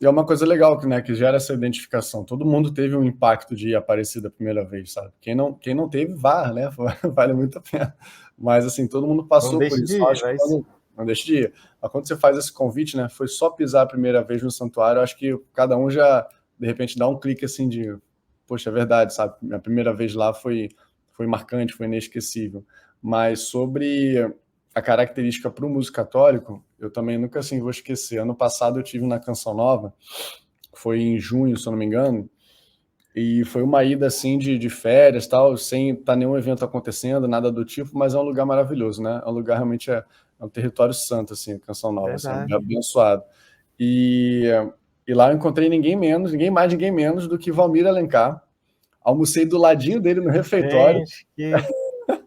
E é uma coisa legal, né, que gera essa identificação. Todo mundo teve um impacto de aparecer da primeira vez, sabe? Quem não teve, vá, né? Vale muito a pena. Mas, assim, todo mundo Não passou por deixe isso. de ir, vai sim. Não deixe de ir. Mas quando você faz esse convite, né, foi só pisar a primeira vez no santuário, eu acho que cada um já, de repente, dá um clique, assim, de, poxa, é verdade, sabe? Minha primeira vez lá foi marcante, foi inesquecível. Mas sobre a característica para o músico católico, eu também nunca assim vou esquecer. Ano passado eu tive na Canção Nova, foi em junho, se eu não me engano, e foi uma ida assim de férias, tal, sem estar nenhum evento acontecendo, nada do tipo, mas é um lugar maravilhoso, né? É um lugar realmente é um território santo, assim, a Canção Nova, assim, é um lugar abençoado. E lá eu encontrei ninguém mais, ninguém menos do que Valmir Alencar. Almocei do ladinho dele no refeitório. Gente, que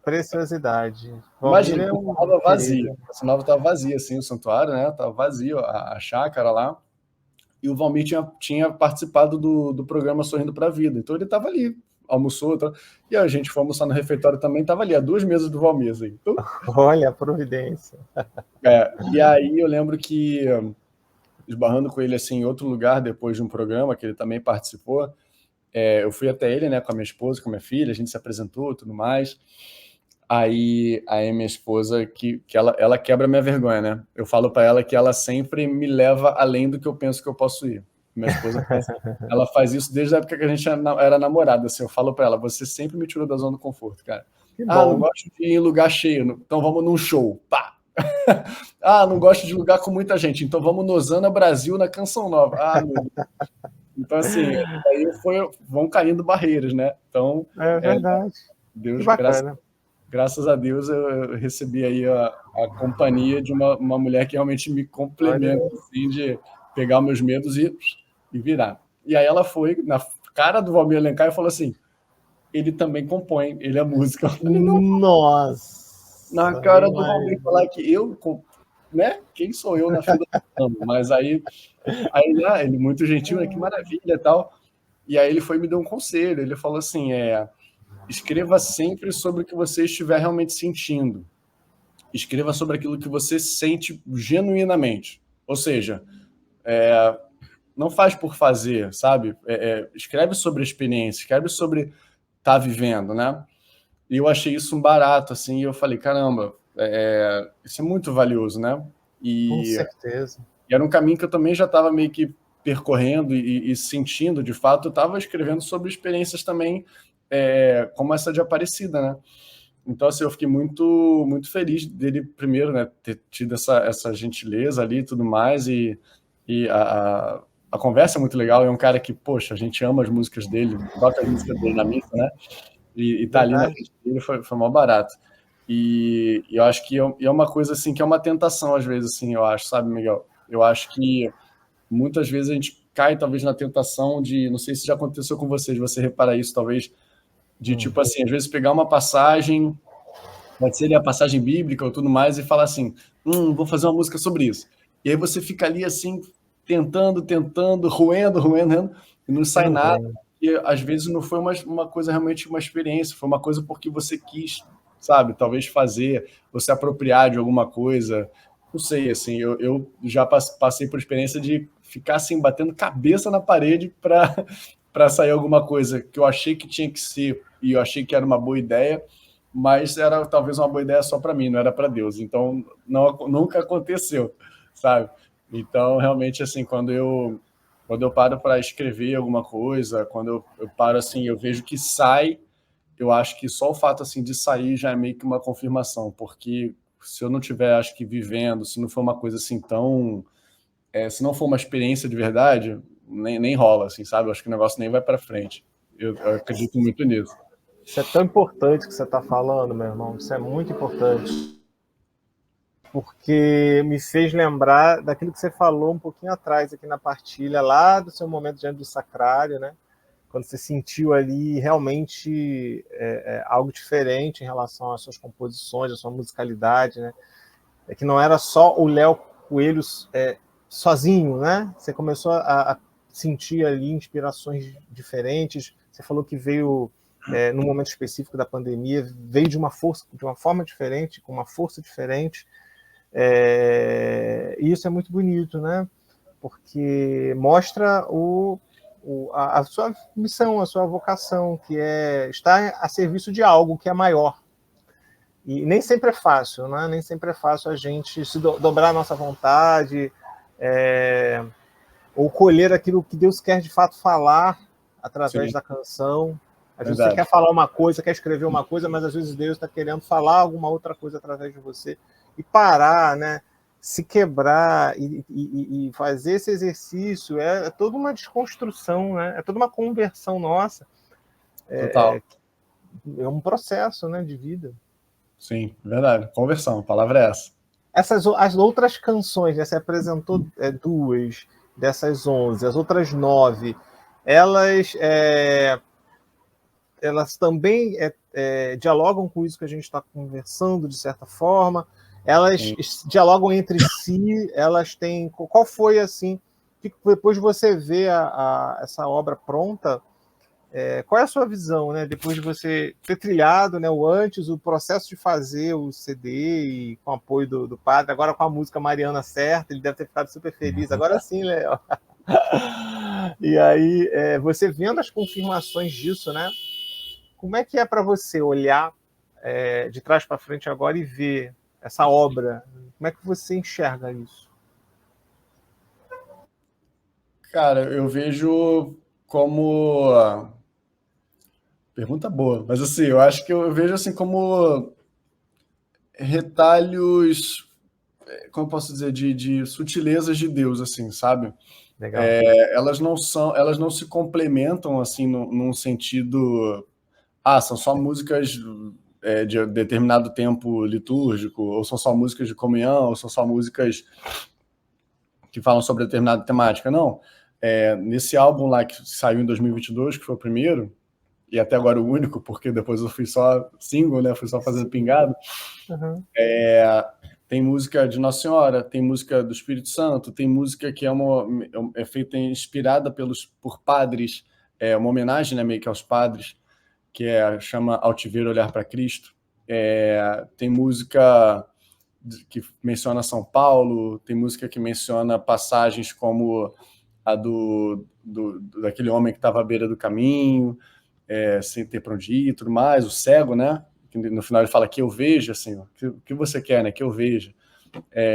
preciosidade. Imagina, Valmir é um estava vazia. querido. A Canção Nova estava vazia, assim, o santuário, né? Estava vazio, a chácara lá. E o Valmir tinha participado do programa Sorrindo para a Vida. Então ele estava ali, almoçou. E a gente foi almoçar no refeitório também, estava ali, a 2 mesas do Valmir. Assim. Então, olha a providência. E aí eu lembro que, esbarrando com ele assim, em outro lugar, depois de um programa que ele também participou, eu fui até ele, né, com a minha esposa, com a minha filha, a gente se apresentou e tudo mais. Aí minha esposa, que ela quebra minha vergonha, né? Eu falo para ela que ela sempre me leva além do que eu penso que eu posso ir. Minha esposa ela faz isso desde a época que a gente era namorada. Assim, eu falo para ela, você sempre me tirou da zona do conforto, cara. Não gosto de ir em lugar cheio, então vamos num show. Pá! Não gosto de lugar com muita gente, então vamos no Osana Brasil na Canção Nova. Meu Deus. Então, assim, aí vão caindo barreiras, né? Então, é verdade. Deus, Que bacana. Graças a Deus eu recebi aí a companhia de uma mulher que realmente me complementa, assim, de pegar meus medos e virar. E aí ela foi na cara do Valmir Alencar e falou assim, ele também compõe, ele é músico. Eu falei, não. Nossa! Na cara do Valmir falar que eu, né? Quem sou eu na fila do plano? Mas aí ele muito gentil, né? Que maravilha e tal. E aí ele foi e me deu um conselho. Ele falou assim, escreva sempre sobre o que você estiver realmente sentindo. Escreva sobre aquilo que você sente genuinamente. Ou seja, não faz por fazer, sabe? Escreve sobre a experiência, escreve sobre estar vivendo, né? E eu achei isso um barato, assim, e eu falei, caramba, isso é muito valioso, né? Com certeza. E era um caminho que eu também já estava meio que percorrendo e sentindo, de fato, eu estava escrevendo sobre experiências também como essa de Aparecida, né? Então, assim, eu fiquei muito, muito feliz dele, primeiro, né, ter tido essa gentileza ali e tudo mais, e a conversa é muito legal, é um cara que, poxa, a gente ama as músicas dele, toca as músicas dele na missa, né, e tá ali na frente dele, foi mó barato. E eu acho que é uma coisa, assim, que é uma tentação, às vezes, assim, eu acho, sabe, Miguel? Eu acho que muitas vezes a gente cai, talvez, na tentação de, não sei se já aconteceu com vocês, você repara isso, talvez, de, tipo assim, às vezes pegar uma passagem, pode ser a passagem bíblica ou tudo mais, e falar assim, vou fazer uma música sobre isso. E aí você fica ali, assim, tentando, roendo, e não sai nada. E às vezes não foi uma coisa, realmente uma experiência, foi uma coisa porque você quis, sabe, talvez fazer, você apropriar de alguma coisa, não sei, assim, eu já passei por experiência de ficar, assim, batendo cabeça na parede para sair alguma coisa que eu achei que tinha que ser, e eu achei que era uma boa ideia, mas era talvez uma boa ideia só para mim, não era para Deus. Então, nunca aconteceu, sabe? Então, realmente, assim, quando eu paro para escrever alguma coisa, quando eu paro, assim, eu vejo que sai, eu acho que só o fato, assim, de sair já é meio que uma confirmação, porque se eu não tiver, acho que vivendo, se não for uma coisa, assim, tão se não for uma experiência de verdade, nem rola, assim, sabe? Eu acho que o negócio nem vai para frente. Eu acredito muito nisso. Isso é tão importante que você está falando, meu irmão. Isso é muito importante. Porque me fez lembrar daquilo que você falou um pouquinho atrás aqui na partilha, lá do seu momento diante do sacrário, né? Quando você sentiu ali realmente algo diferente em relação às suas composições, à sua musicalidade, né? É que não era só o Léo Coelho sozinho, né? Você começou a sentir ali inspirações diferentes. Você falou que veio num momento específico da pandemia, veio de uma forma diferente, com uma força diferente. E isso é muito bonito, né? Porque mostra a sua missão, a sua vocação, que é estar a serviço de algo que é maior. E nem sempre é fácil, né? Nem sempre é fácil a gente se dobrar a nossa vontade, ou colher aquilo que Deus quer de fato falar através Sim. da canção. Às vezes Verdade. você quer falar uma coisa, quer escrever uma coisa, mas às vezes Deus está querendo falar alguma outra coisa através de você. E parar, né? Se quebrar e fazer esse exercício é toda uma desconstrução, né? É toda uma conversão nossa. Total. É um processo, né, de vida. Sim, verdade. Conversão, a palavra é essa. As outras canções, né, você apresentou 2 dessas 11, as outras 9, elas também dialogam com isso que a gente está conversando, de certa forma. Elas dialogam entre si, elas têm... Qual foi, assim, que depois de você ver essa obra pronta, qual é a sua visão, né? Depois de você ter trilhado, né, o processo de fazer o CD e com o apoio do padre, agora com a música Mariana certa, ele deve ter ficado super feliz. Agora sim, Léo. E aí, você vendo as confirmações disso, né? Como é que é para você olhar de trás para frente agora e ver essa obra? Como é que você enxerga isso? Cara, eu vejo como... Pergunta boa, mas assim, eu acho que eu vejo assim como retalhos, como eu posso dizer, de sutilezas de Deus, assim, sabe? Legal. Elas não se complementam assim num sentido, são só músicas de determinado tempo litúrgico, ou são só músicas de comunhão, ou são só músicas que falam sobre determinada temática. Não. Nesse álbum lá que saiu em 2022, que foi o primeiro, e até agora o único, porque depois eu fui só single, né? Fui só fazendo pingado. Uhum. Tem música de Nossa Senhora, tem música do Espírito Santo, tem música que é feita inspirada por padres, uma homenagem, né, meio que aos padres, que chama Altiver Olhar para Cristo. Tem música que menciona São Paulo, tem música que menciona passagens como a daquele homem que estava à beira do caminho, sem ter para onde ir e tudo mais, o cego, né? Que no final ele fala que eu vejo, assim, o que você quer, né? Que eu vejo.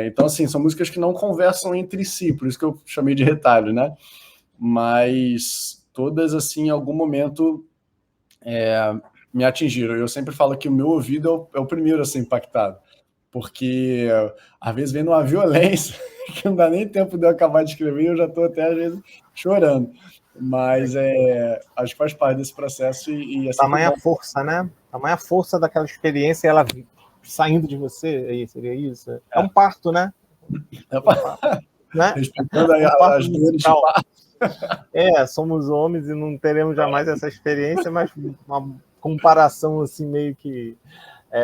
Então, assim, são músicas que não conversam entre si, por isso que eu chamei de retalho, né? Mas todas, assim, em algum momento me atingiram. Eu sempre falo que o meu ouvido é o primeiro a ser impactado, porque às vezes vem numa violência que não dá nem tempo de eu acabar de escrever e eu já estou até, às vezes, chorando. Mas acho que faz parte desse processo e é sempre Tamanha bom. força, né? Tamanha força daquela experiência, ela saindo de você, seria isso? É um parto, né? Né? Respeitando Um parto as dores de musical. parto. Somos homens e não teremos jamais essa experiência, mas uma comparação assim meio que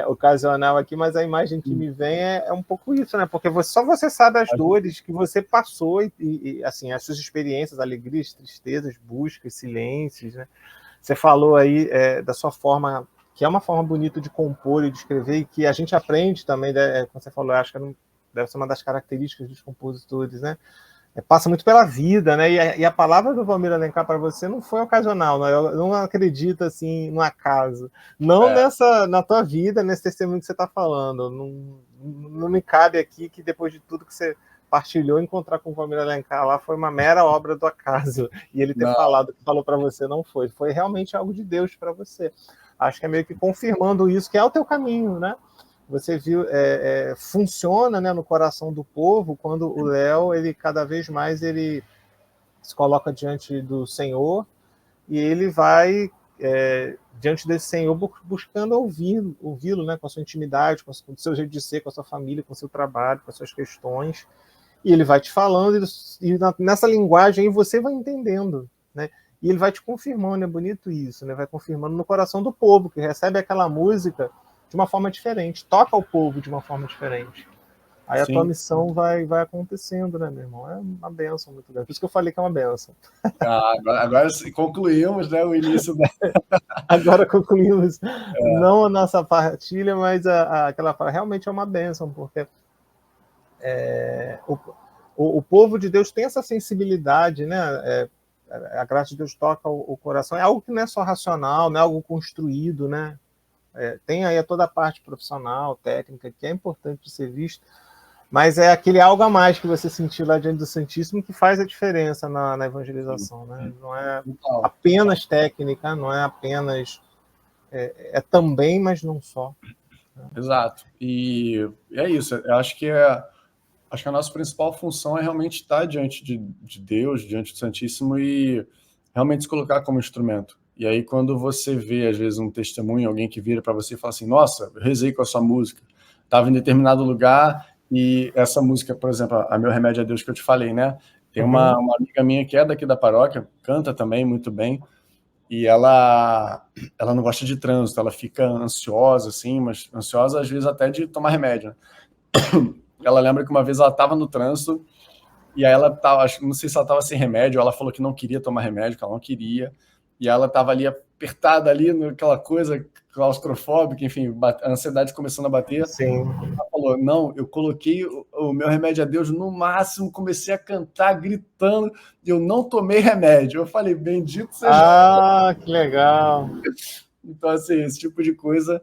ocasional aqui, mas a imagem que me vem é um pouco isso, né? Porque só você sabe as dores que você passou e assim, as suas experiências, alegrias, tristezas, buscas, silêncios, né? Você falou aí da sua forma, que é uma forma bonita de compor e de escrever, e que a gente aprende também, né? Como você falou, acho que deve ser uma das características dos compositores, né? Passa muito pela vida, né? E a palavra do Valmir Alencar para você não foi ocasional, não acredita assim no acaso, não na tua vida, nesse testemunho que você está falando. Não me cabe aqui que depois de tudo que você partilhou, encontrar com o Valmir Alencar lá foi uma mera obra do acaso, e ele ter falado o que falou para você não foi realmente algo de Deus para você. Acho que é meio que confirmando isso, que é o teu caminho, né? você viu, funciona, né, no coração do povo quando o Léo, ele cada vez mais ele se coloca diante do Senhor e ele vai diante desse Senhor buscando ouvi-lo, né, com a sua intimidade, com o seu jeito de ser, com a sua família, com o seu trabalho, com as suas questões, e ele vai te falando, e nessa linguagem aí você vai entendendo, né, e ele vai te confirmando, é bonito isso, né, vai confirmando no coração do povo, que recebe aquela música de uma forma diferente, toca o povo de uma forma diferente. Aí a tua missão vai acontecendo, né, meu irmão? É uma benção muito grande. Por isso que eu falei que é uma benção. Agora concluímos, né, o início da... Agora concluímos não a nossa partilha, mas aquela fala. Realmente é uma benção, porque o povo de Deus tem essa sensibilidade, né? A graça de Deus toca o coração. É algo que não é só racional, não é algo construído, né? Tem aí toda a parte profissional, técnica, que é importante de ser visto, mas é aquele algo a mais que você sentiu lá diante do Santíssimo que faz a diferença na evangelização, né? Não é apenas técnica, não é apenas... É também, mas não só. Exato. E é isso. Eu acho que a nossa principal função é realmente estar diante de Deus, diante do Santíssimo e realmente se colocar como instrumento. E aí, quando você vê, às vezes, um testemunho, alguém que vira para você e fala assim, nossa, eu rezei com a sua música, estava em determinado lugar e essa música, por exemplo, a Meu Remédio é Deus que eu te falei, né? Tem uma amiga minha que é daqui da paróquia, canta também muito bem, e ela não gosta de trânsito, ela fica ansiosa, assim, mas ansiosa às vezes até de tomar remédio, né? Ela lembra que uma vez ela estava no trânsito e aí ela estava, não sei se ela estava sem remédio, ela falou que não queria tomar remédio, que ela não queria, e ela estava ali apertada ali naquela coisa claustrofóbica, enfim, a ansiedade começando a bater. Sim. Ela falou, não, eu coloquei o meu remédio a Deus no máximo, comecei a cantar, gritando, e eu não tomei remédio. Eu falei, bendito seja. Ah, que legal. Então, assim, esse tipo de coisa,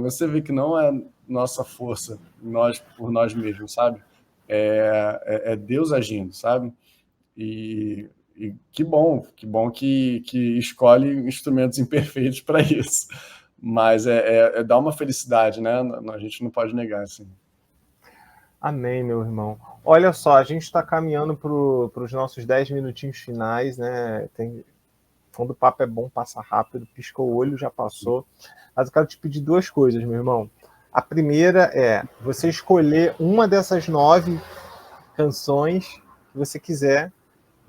você vê que não é nossa força, nós por nós mesmos, sabe? É Deus agindo, sabe? E que bom que escolhe instrumentos imperfeitos para isso. Mas dá uma felicidade, né? A gente não pode negar, assim. Amém, meu irmão. Olha só, a gente está caminhando para os nossos 10 minutinhos finais, né? Quando o papo é bom, passa rápido, piscou o olho, já passou. Mas eu quero te pedir duas coisas, meu irmão. A primeira é você escolher uma dessas 9 canções que você quiser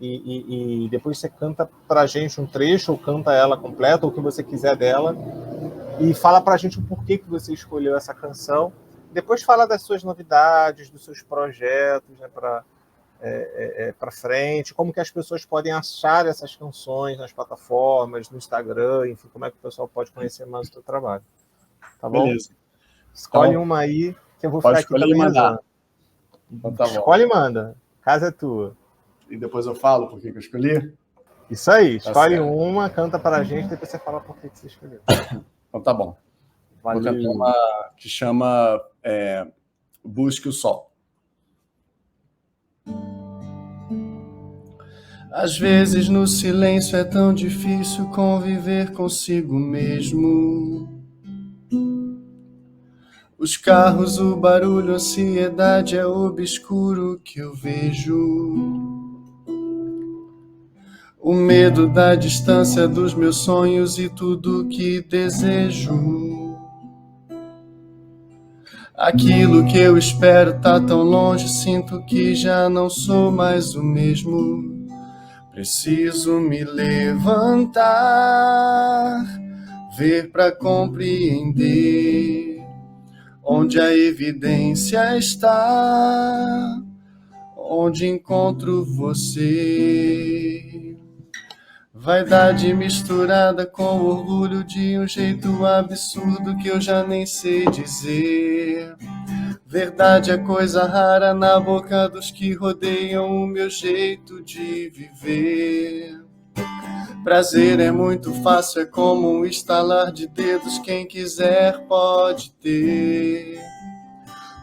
e depois você canta pra gente um trecho, ou canta ela completa, ou o que você quiser dela, e fala pra gente o porquê que você escolheu essa canção. Depois fala das suas novidades, dos seus projetos, né, para frente, como que as pessoas podem achar essas canções nas plataformas, no Instagram, enfim, como é que o pessoal pode conhecer mais o seu trabalho. Tá bom? Beleza. Escolhe uma aí, que eu vou ficar aqui também rezando. Então, tá bom. Escolhe e manda. A casa é tua. E depois eu falo por que eu escolhi? Isso aí, Tá escolhe certo. uma, canta pra gente, depois você fala por que você escolheu. Então tá bom. Valeu. Vou cantar uma que chama Busque o Sol. Às vezes no silêncio é tão difícil conviver consigo mesmo. Os carros, o barulho, a ansiedade é obscuro que eu vejo. O medo da distância dos meus sonhos e tudo que desejo. Aquilo que eu espero tá tão longe, sinto que já não sou mais o mesmo. Preciso me levantar, ver pra compreender onde a evidência está, onde encontro você. Vaidade misturada com orgulho de um jeito absurdo que eu já nem sei dizer. Verdade é coisa rara na boca dos que rodeiam o meu jeito de viver. Prazer é muito fácil, é como um estalar de dedos, quem quiser pode ter.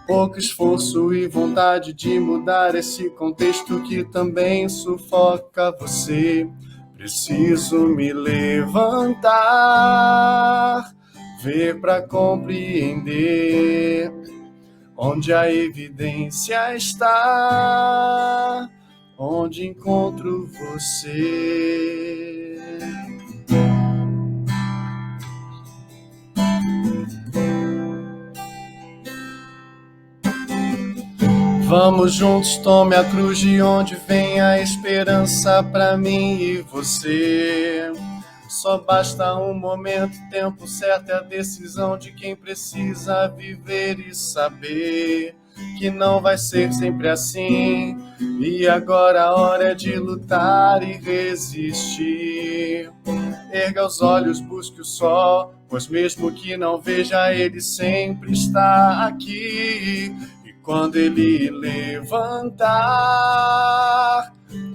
Pouco esforço e vontade de mudar esse contexto que também sufoca você. Preciso me levantar, ver para compreender onde a evidência está, onde encontro você. Vamos juntos, tome a cruz de onde vem a esperança para mim e você. Só basta um momento, tempo certo é a decisão de quem precisa viver e saber que não vai ser sempre assim. E agora a hora é de lutar e resistir. Erga os olhos, busque o sol, pois mesmo que não veja, ele sempre está aqui. Quando ele levantar,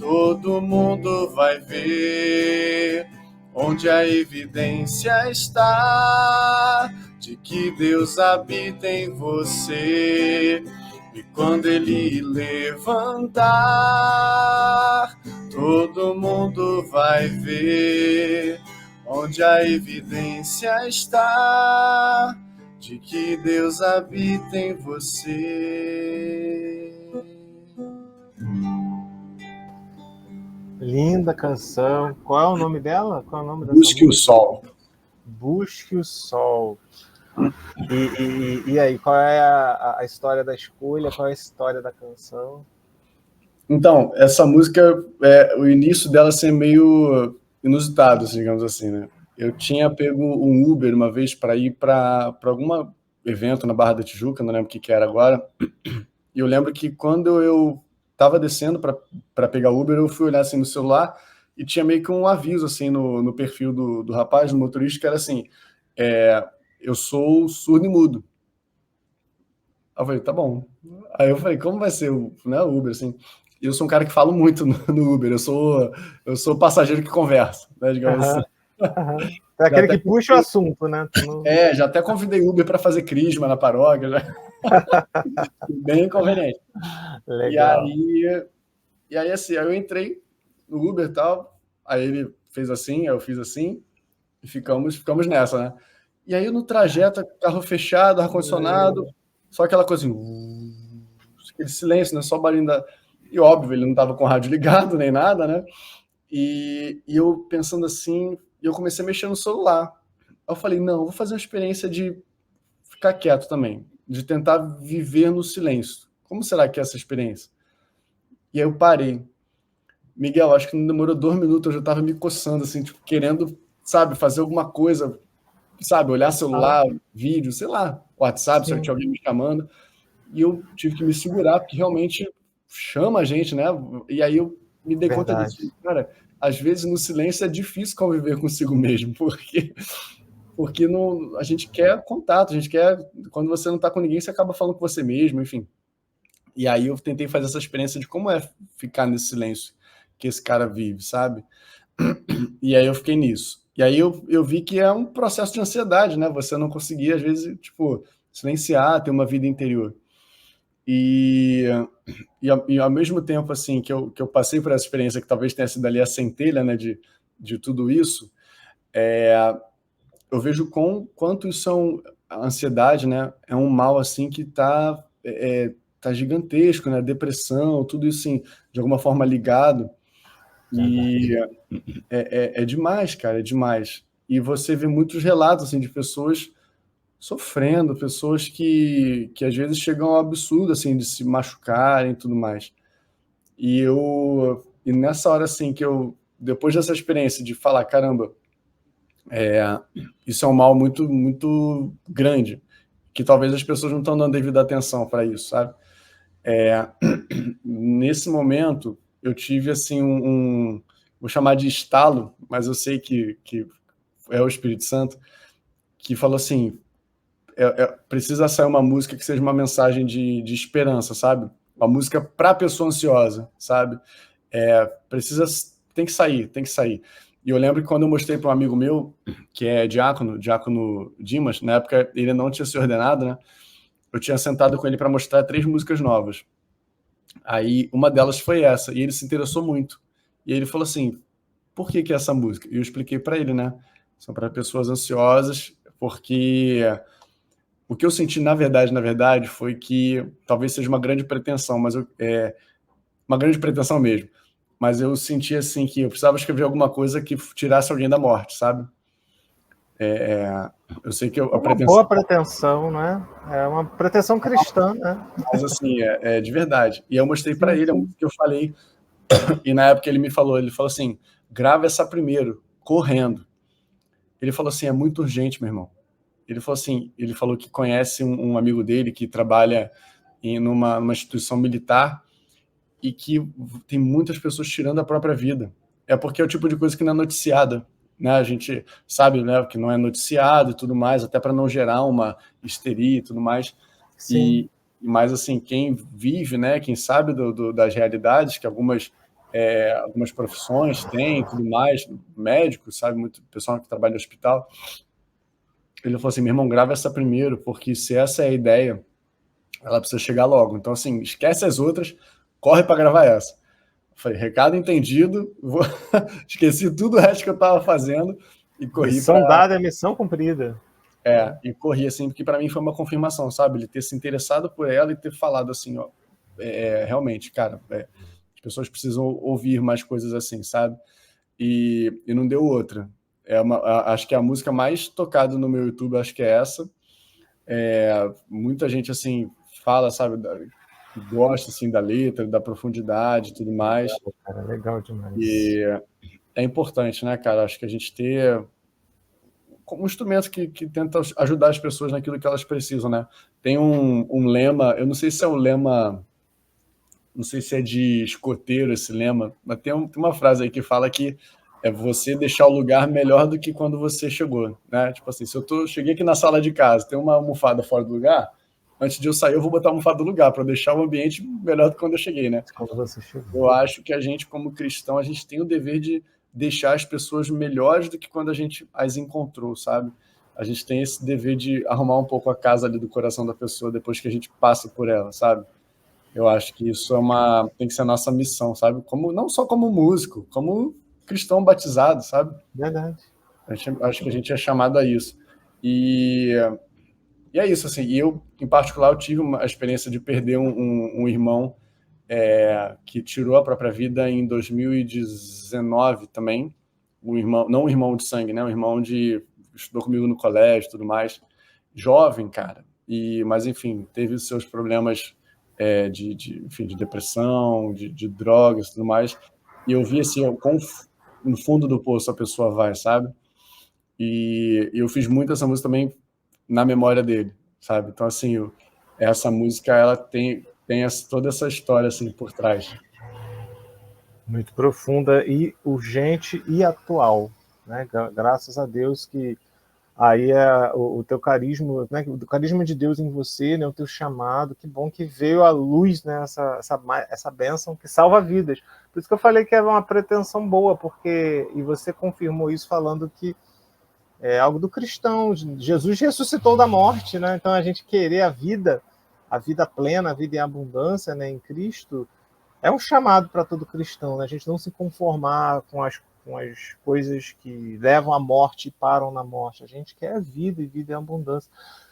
todo mundo vai ver onde a evidência está de que Deus habita em você. E quando ele levantar, todo mundo vai ver onde a evidência está de que Deus habita em você. Linda canção. Qual é o nome dela? Qual é o nome dessa Busque música? o Sol. Busque o Sol. E aí, qual é a história da escolha? Qual é a história da canção? Então, essa música, o início dela ser meio inusitado, digamos assim, né? Eu tinha pego um Uber uma vez para ir para algum evento na Barra da Tijuca, não lembro o que era agora, e eu lembro que quando eu estava descendo para pegar Uber, eu fui olhar assim no celular e tinha meio que um aviso assim no perfil do rapaz, do motorista, que era assim, eu sou surdo e mudo. Aí eu falei, tá bom. Aí eu falei, como vai ser o Uber, assim? Eu sou um cara que falo muito no Uber, eu sou passageiro que conversa, né, digamos assim. É aquele que puxa o assunto, né? Já até convidei Uber para fazer crisma na paróquia, já. Bem inconveniente. Legal. E aí, assim, aí eu entrei no Uber e tal, aí ele fez assim, aí eu fiz assim, e ficamos nessa, né? E aí no trajeto, carro fechado, ar-condicionado, só aquela coisa assim, aquele silêncio, né? Só o barulho da... E óbvio, ele não estava com o rádio ligado nem nada, né? E eu pensando assim, eu comecei a mexer no celular. Aí eu falei, não, eu vou fazer uma experiência de ficar quieto também, de tentar viver no silêncio. Como será que é essa experiência? E aí eu parei. Miguel, acho que não demorou 2 minutos, eu já estava me coçando, assim, tipo, querendo, sabe, fazer alguma coisa, sabe, olhar celular, vídeo, sei lá, WhatsApp, se tinha alguém me chamando. E eu tive que me segurar, porque realmente chama a gente, né? E aí eu me dei conta disso. Cara, às vezes no silêncio é difícil conviver consigo mesmo, porque não, a gente quer contato, a gente quer... Quando você não está com ninguém, você acaba falando com você mesmo, enfim. E aí eu tentei fazer essa experiência de como é ficar nesse silêncio que esse cara vive, sabe? E aí eu fiquei nisso. E aí eu vi que é um processo de ansiedade, né? Você não conseguir, às vezes, tipo, silenciar, ter uma vida interior. E ao mesmo tempo, assim, que eu passei por essa experiência, que talvez tenha sido ali a centelha, né, de tudo isso, eu vejo quanto isso a ansiedade, né, é um mal, assim, que tá gigantesco, né, depressão, tudo isso, assim, de alguma forma ligado, e é demais, cara, é demais. E você vê muitos relatos, assim, de pessoas sofrendo, pessoas que às vezes chegam ao absurdo, assim, de se machucarem e tudo mais. E nessa hora, assim, que depois dessa experiência de falar, caramba, isso é um mal muito, muito grande, que talvez as pessoas não estão dando devida atenção para isso, sabe? Nesse momento, eu tive, assim, vou chamar de estalo, mas eu sei que é o Espírito Santo, que falou assim, precisa sair uma música que seja uma mensagem de esperança, sabe? Uma música para a pessoa ansiosa, sabe? Tem que sair. E eu lembro que quando eu mostrei para um amigo meu, que é diácono Dimas, na época ele não tinha se ordenado, né? Eu tinha sentado com ele para mostrar 3 músicas novas. Aí uma delas foi essa, e ele se interessou muito. E ele falou assim, por que é essa música? E eu expliquei para ele, né? São para pessoas ansiosas, porque o que eu senti, na verdade, foi que talvez seja uma grande pretensão, mas uma grande pretensão mesmo. Mas eu senti assim que eu precisava escrever alguma coisa que tirasse alguém da morte, sabe? Eu sei que a Uma pretensão... boa pretensão, né? É uma pretensão cristã, né? Mas assim, é de verdade. E eu mostrei para Sim, ele o sim. que eu falei, e na época ele falou assim, grava essa primeiro, correndo. Ele falou assim, é muito urgente, meu irmão. Ele falou assim, ele falou que conhece um amigo dele que trabalha numa instituição militar e que tem muitas pessoas tirando a própria vida. É porque é o tipo de coisa que não é noticiada, né? A gente sabe, né, que não é noticiado e tudo mais, até para não gerar uma histeria e tudo mais. Sim. Mas assim, quem vive, né, quem sabe das realidades que algumas profissões têm e tudo mais, médicos, sabe, muito pessoal que trabalha no hospital. Ele falou assim, meu irmão, grava essa primeiro, porque se essa é a ideia, ela precisa chegar logo. Então, assim, esquece as outras, corre para gravar essa. Eu falei, recado entendido, esqueci tudo o resto que eu estava fazendo e corri Missão dada é missão cumprida. e corri, assim, porque para mim foi uma confirmação, sabe? Ele ter se interessado por ela e ter falado assim, ó, realmente, cara, as pessoas precisam ouvir mais coisas assim, sabe? E não deu outra. Acho que é a música mais tocada no meu YouTube, acho que é essa. Muita gente, assim, fala, sabe, que gosta, assim, da letra, da profundidade e tudo mais. Cara, legal demais. E é importante, né, cara? Acho que a gente ter como um instrumento que tenta ajudar as pessoas naquilo que elas precisam, né? Tem um lema, eu não sei se é um lema, não sei se é de escoteiro esse lema, mas tem uma frase aí que fala que é você deixar o lugar melhor do que quando você chegou, né? Tipo assim, se eu cheguei aqui na sala de casa, tem uma almofada fora do lugar, antes de eu sair eu vou botar a almofada no lugar para deixar o ambiente melhor do que quando eu cheguei, né? Quando você chegou. Eu acho que a gente, como cristão, a gente tem o dever de deixar as pessoas melhores do que quando a gente as encontrou, sabe? A gente tem esse dever de arrumar um pouco a casa ali do coração da pessoa depois que a gente passa por ela, sabe? Eu acho que isso tem que ser a nossa missão, sabe? Não só como músico, como cristão batizado, sabe? Verdade. Acho que a gente é chamado a isso. E é isso, assim. E eu, em particular, eu tive a experiência de perder um irmão que tirou a própria vida em 2019 também. Um irmão, não um irmão de sangue, né? Um irmão estudou comigo no colégio, tudo mais. Jovem, cara. Mas enfim, teve os seus problemas enfim, de depressão, de drogas, tudo mais. E eu vi assim, no fundo do poço a pessoa vai, sabe? E eu fiz muito essa música também na memória dele, sabe? Então assim, essa música ela tem toda essa história assim por trás. Muito profunda e urgente e atual, né? Graças a Deus que aí é o teu carisma, né? O carisma de Deus em você, né? O teu chamado, que bom que veio à luz, né? Essa bênção que salva vidas. Por isso que eu falei que é uma pretensão boa, porque e você confirmou isso falando que é algo do cristão. Jesus ressuscitou da morte, né? Então a gente querer a vida plena, a vida em abundância, né? Em Cristo é um chamado para todo cristão, né? A gente não se conformar com as coisas que levam à morte e param na morte. A gente quer a vida e vida em abundância.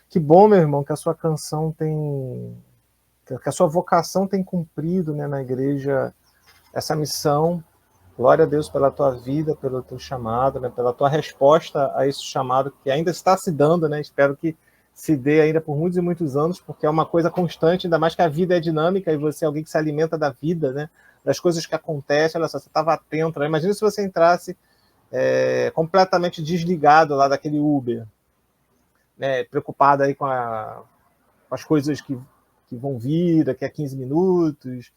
Que bom, meu irmão, que a sua canção que a sua vocação tem cumprido, né, na igreja essa missão. Glória a Deus pela tua vida, pelo teu chamado, né, pela tua resposta a esse chamado que ainda está se dando, né? Espero que se dê ainda por muitos e muitos anos, porque é uma coisa constante, ainda mais que a vida é dinâmica e você é alguém que se alimenta da vida, né? Das coisas que acontecem. Olha só, você estava atento, né? Imagina se você entrasse completamente desligado lá daquele Uber, né? Preocupado aí com as coisas que vão vir daqui a 15 minutos.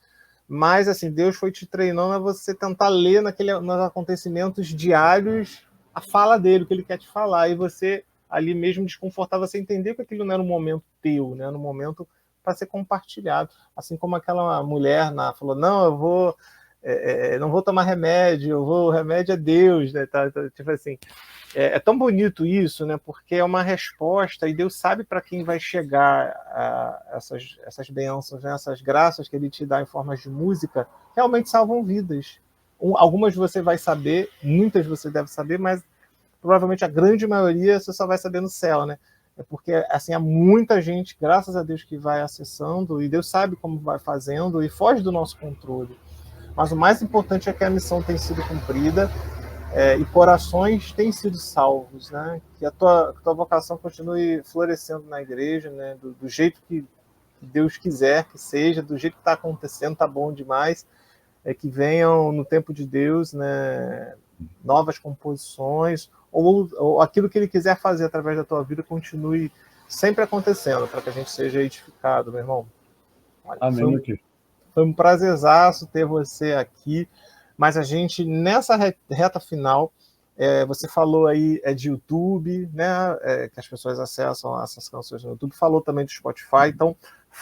Mas, assim, Deus foi te treinando a você tentar ler nos acontecimentos diários a fala dele, o que ele quer te falar. E você, ali mesmo desconfortável, você entender que aquilo não era um momento teu, né? Era um momento para ser compartilhado. Assim como aquela mulher falou, não, eu vou... não vou tomar remédio, o remédio é Deus, né? Tipo assim, é tão bonito isso, né? Porque é uma resposta e Deus sabe para quem vai chegar essas bênçãos, né? Essas graças que Ele te dá em formas de música, realmente salvam vidas. Algumas você vai saber, muitas você deve saber, mas provavelmente a grande maioria você só vai saber no céu, né? É porque, assim, há muita gente, graças a Deus, que vai acessando, e Deus sabe como vai fazendo, e foge do nosso controle. Mas o mais importante é que a missão tem sido cumprida, e corações têm sido salvos, né? Que a tua vocação continue florescendo na igreja, né? Do jeito que Deus quiser que seja, do jeito que está acontecendo, tá bom demais. Que venham no tempo de Deus, né, novas composições, ou aquilo que Ele quiser fazer através da tua vida continue sempre acontecendo, para que a gente seja edificado, meu irmão. Olha, Amém. Foi um prazerzaço ter você aqui, mas a gente, nessa reta final, você falou aí de YouTube, né, que as pessoas acessam essas canções no YouTube, falou também do Spotify, então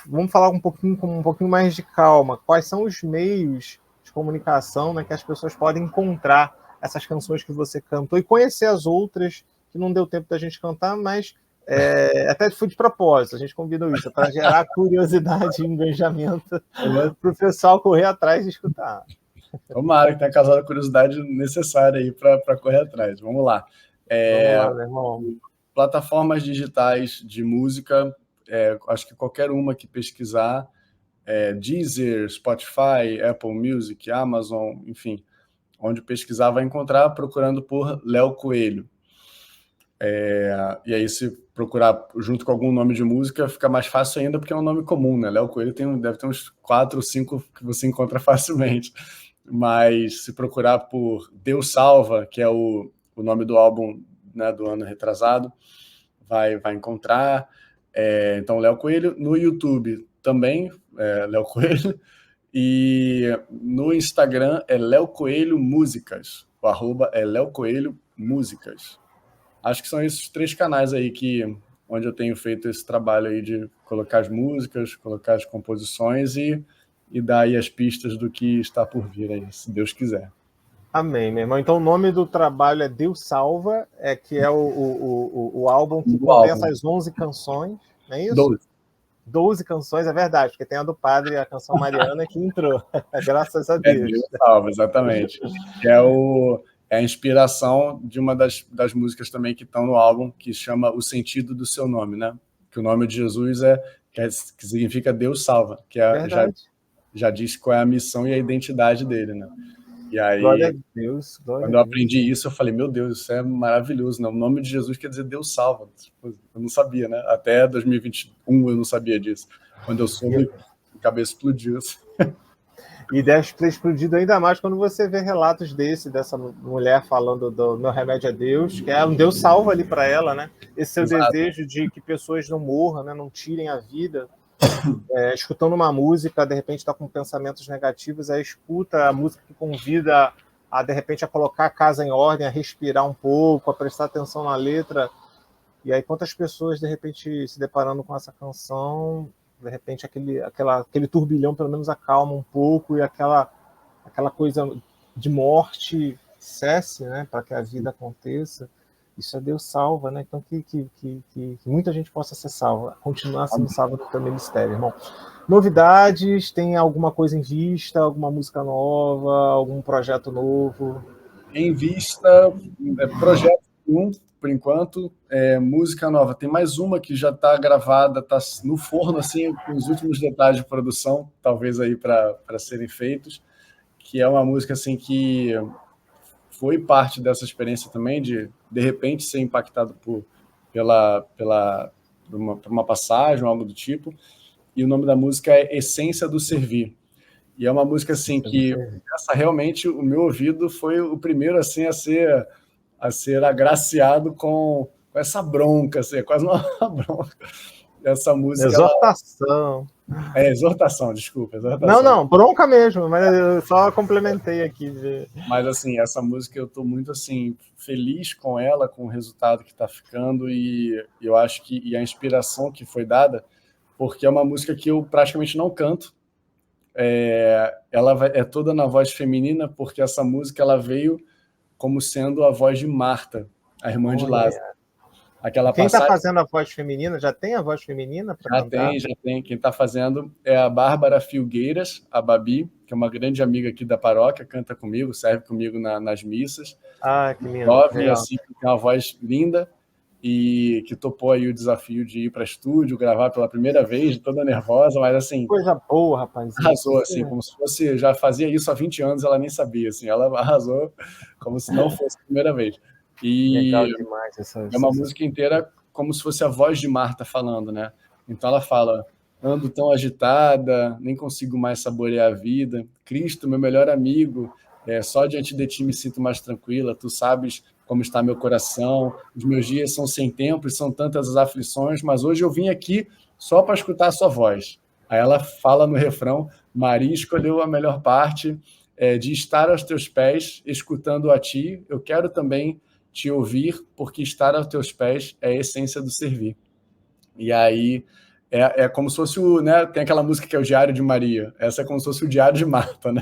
vamos falar com um pouquinho mais de calma. Quais são os meios de comunicação, né, que as pessoas podem encontrar essas canções que você cantou e conhecer as outras que não deu tempo da gente cantar, mas até foi de propósito, a gente combinou isso, para gerar curiosidade e engajamento para o pessoal correr atrás e escutar. Tomara que tenha causado a curiosidade necessária aí para correr atrás. Vamos lá. Vamos lá, meu irmão. Plataformas digitais de música, acho que qualquer uma que pesquisar, Deezer, Spotify, Apple Music, Amazon, enfim, onde pesquisar vai encontrar procurando por Léo Coelho. E aí, se procurar junto com algum nome de música, fica mais fácil ainda, porque é um nome comum, né? Léo Coelho deve ter uns 4 ou 5 que você encontra facilmente. Mas se procurar por Deus Salva, que é o nome do álbum, né, do ano retrasado, vai encontrar. Então, Léo Coelho. No YouTube também, Léo Coelho. E no Instagram é Léo Coelho Músicas. O arroba é Léo Coelho Músicas. Acho que são esses 3 canais aí onde eu tenho feito esse trabalho aí de colocar as músicas, colocar as composições e dar aí as pistas do que está por vir aí, se Deus quiser. Amém, meu irmão. Então o nome do trabalho é Deus Salva, que é o álbum que contém essas 11 canções, não é isso? 12 canções, é verdade, porque tem a do padre e a canção Mariana que entrou, graças a Deus. Deus Salva, exatamente. Que é a inspiração de uma das músicas também que estão no álbum, que chama O Sentido do Seu Nome, né? Que o nome de Jesus que significa Deus Salva, que já diz qual é a missão e a identidade dele, né? E aí, glória a Deus, quando eu aprendi isso, eu falei, meu Deus, isso é maravilhoso, né? O nome de Jesus quer dizer Deus salva. Eu não sabia, né? Até 2021 eu não sabia disso. Quando eu soube, a cabeça explodiu. E deve ter explodido ainda mais quando você vê relatos dessa mulher falando do meu remédio é Deus, que é um Deus salva ali para ela, né? Esse seu desejo de que pessoas não morram, né? Não tirem a vida. Escutando uma música, de repente está com pensamentos negativos, aí escuta a música que convida de repente a colocar a casa em ordem, a respirar um pouco, a prestar atenção na letra. E aí quantas pessoas de repente se deparando com essa canção, de repente aquele turbilhão pelo menos acalma um pouco e aquela coisa de morte cesse, né, para que a vida aconteça. Isso é Deus salva, né? Então que muita gente possa ser salva, continuar sendo salva do teu ministério, irmão. Novidades? Tem alguma coisa em vista? Alguma música nova? Algum projeto novo? Em vista, projeto 1, por enquanto, música nova. Tem mais uma que já está gravada, está no forno, assim, com os últimos detalhes de produção, talvez aí para serem feitos, que é uma música assim que foi parte dessa experiência também de repente ser impactado por uma passagem, algo do tipo. E o nome da música é Essência do Servir. E é uma música assim que realmente o meu ouvido foi o primeiro assim a ser agraciado com essa bronca, assim, quase uma bronca. Essa música. Exortação. Exortação, desculpa. Exortação. Não, bronca mesmo, mas eu só complementei aqui. Mas, assim, essa música eu estou muito, assim, feliz com ela, com o resultado que está ficando, e eu acho que a inspiração que foi dada, porque é uma música que eu praticamente não canto. Ela é toda na voz feminina, porque essa música ela veio como sendo a voz de Marta, a irmã de Lázaro. aquela Quem está passagem. fazendo a voz feminina? Já tem a voz feminina para cantar? Já tem. Quem está fazendo é a Bárbara Filgueiras, a Babi, que é uma grande amiga aqui da paróquia, canta comigo, serve comigo nas missas. Ah, que lindo. Jovem, assim, que tem uma voz linda e que topou aí o desafio de ir para estúdio, gravar pela primeira vez, toda nervosa, mas assim... Coisa boa, rapaz. Arrasou, assim, como se fosse... Já fazia isso há 20 anos, ela nem sabia, assim, ela arrasou como se não fosse a primeira vez. E legal demais é uma música inteira como se fosse a voz de Marta falando, né? Então ela fala: ando tão agitada, nem consigo mais saborear a vida. Cristo, meu melhor amigo, só diante de ti me sinto mais tranquila. Tu sabes como está meu coração. Os meus dias são sem tempo e são tantas as aflições, mas hoje eu vim aqui só para escutar a sua voz. Aí ela fala no refrão: Maria escolheu a melhor parte de estar aos teus pés, escutando a ti. Eu quero também te ouvir, porque estar aos teus pés é a essência do servir. E aí é como se fosse né, tem aquela música que é o Diário de Maria, essa é como se fosse o Diário de Marta, né?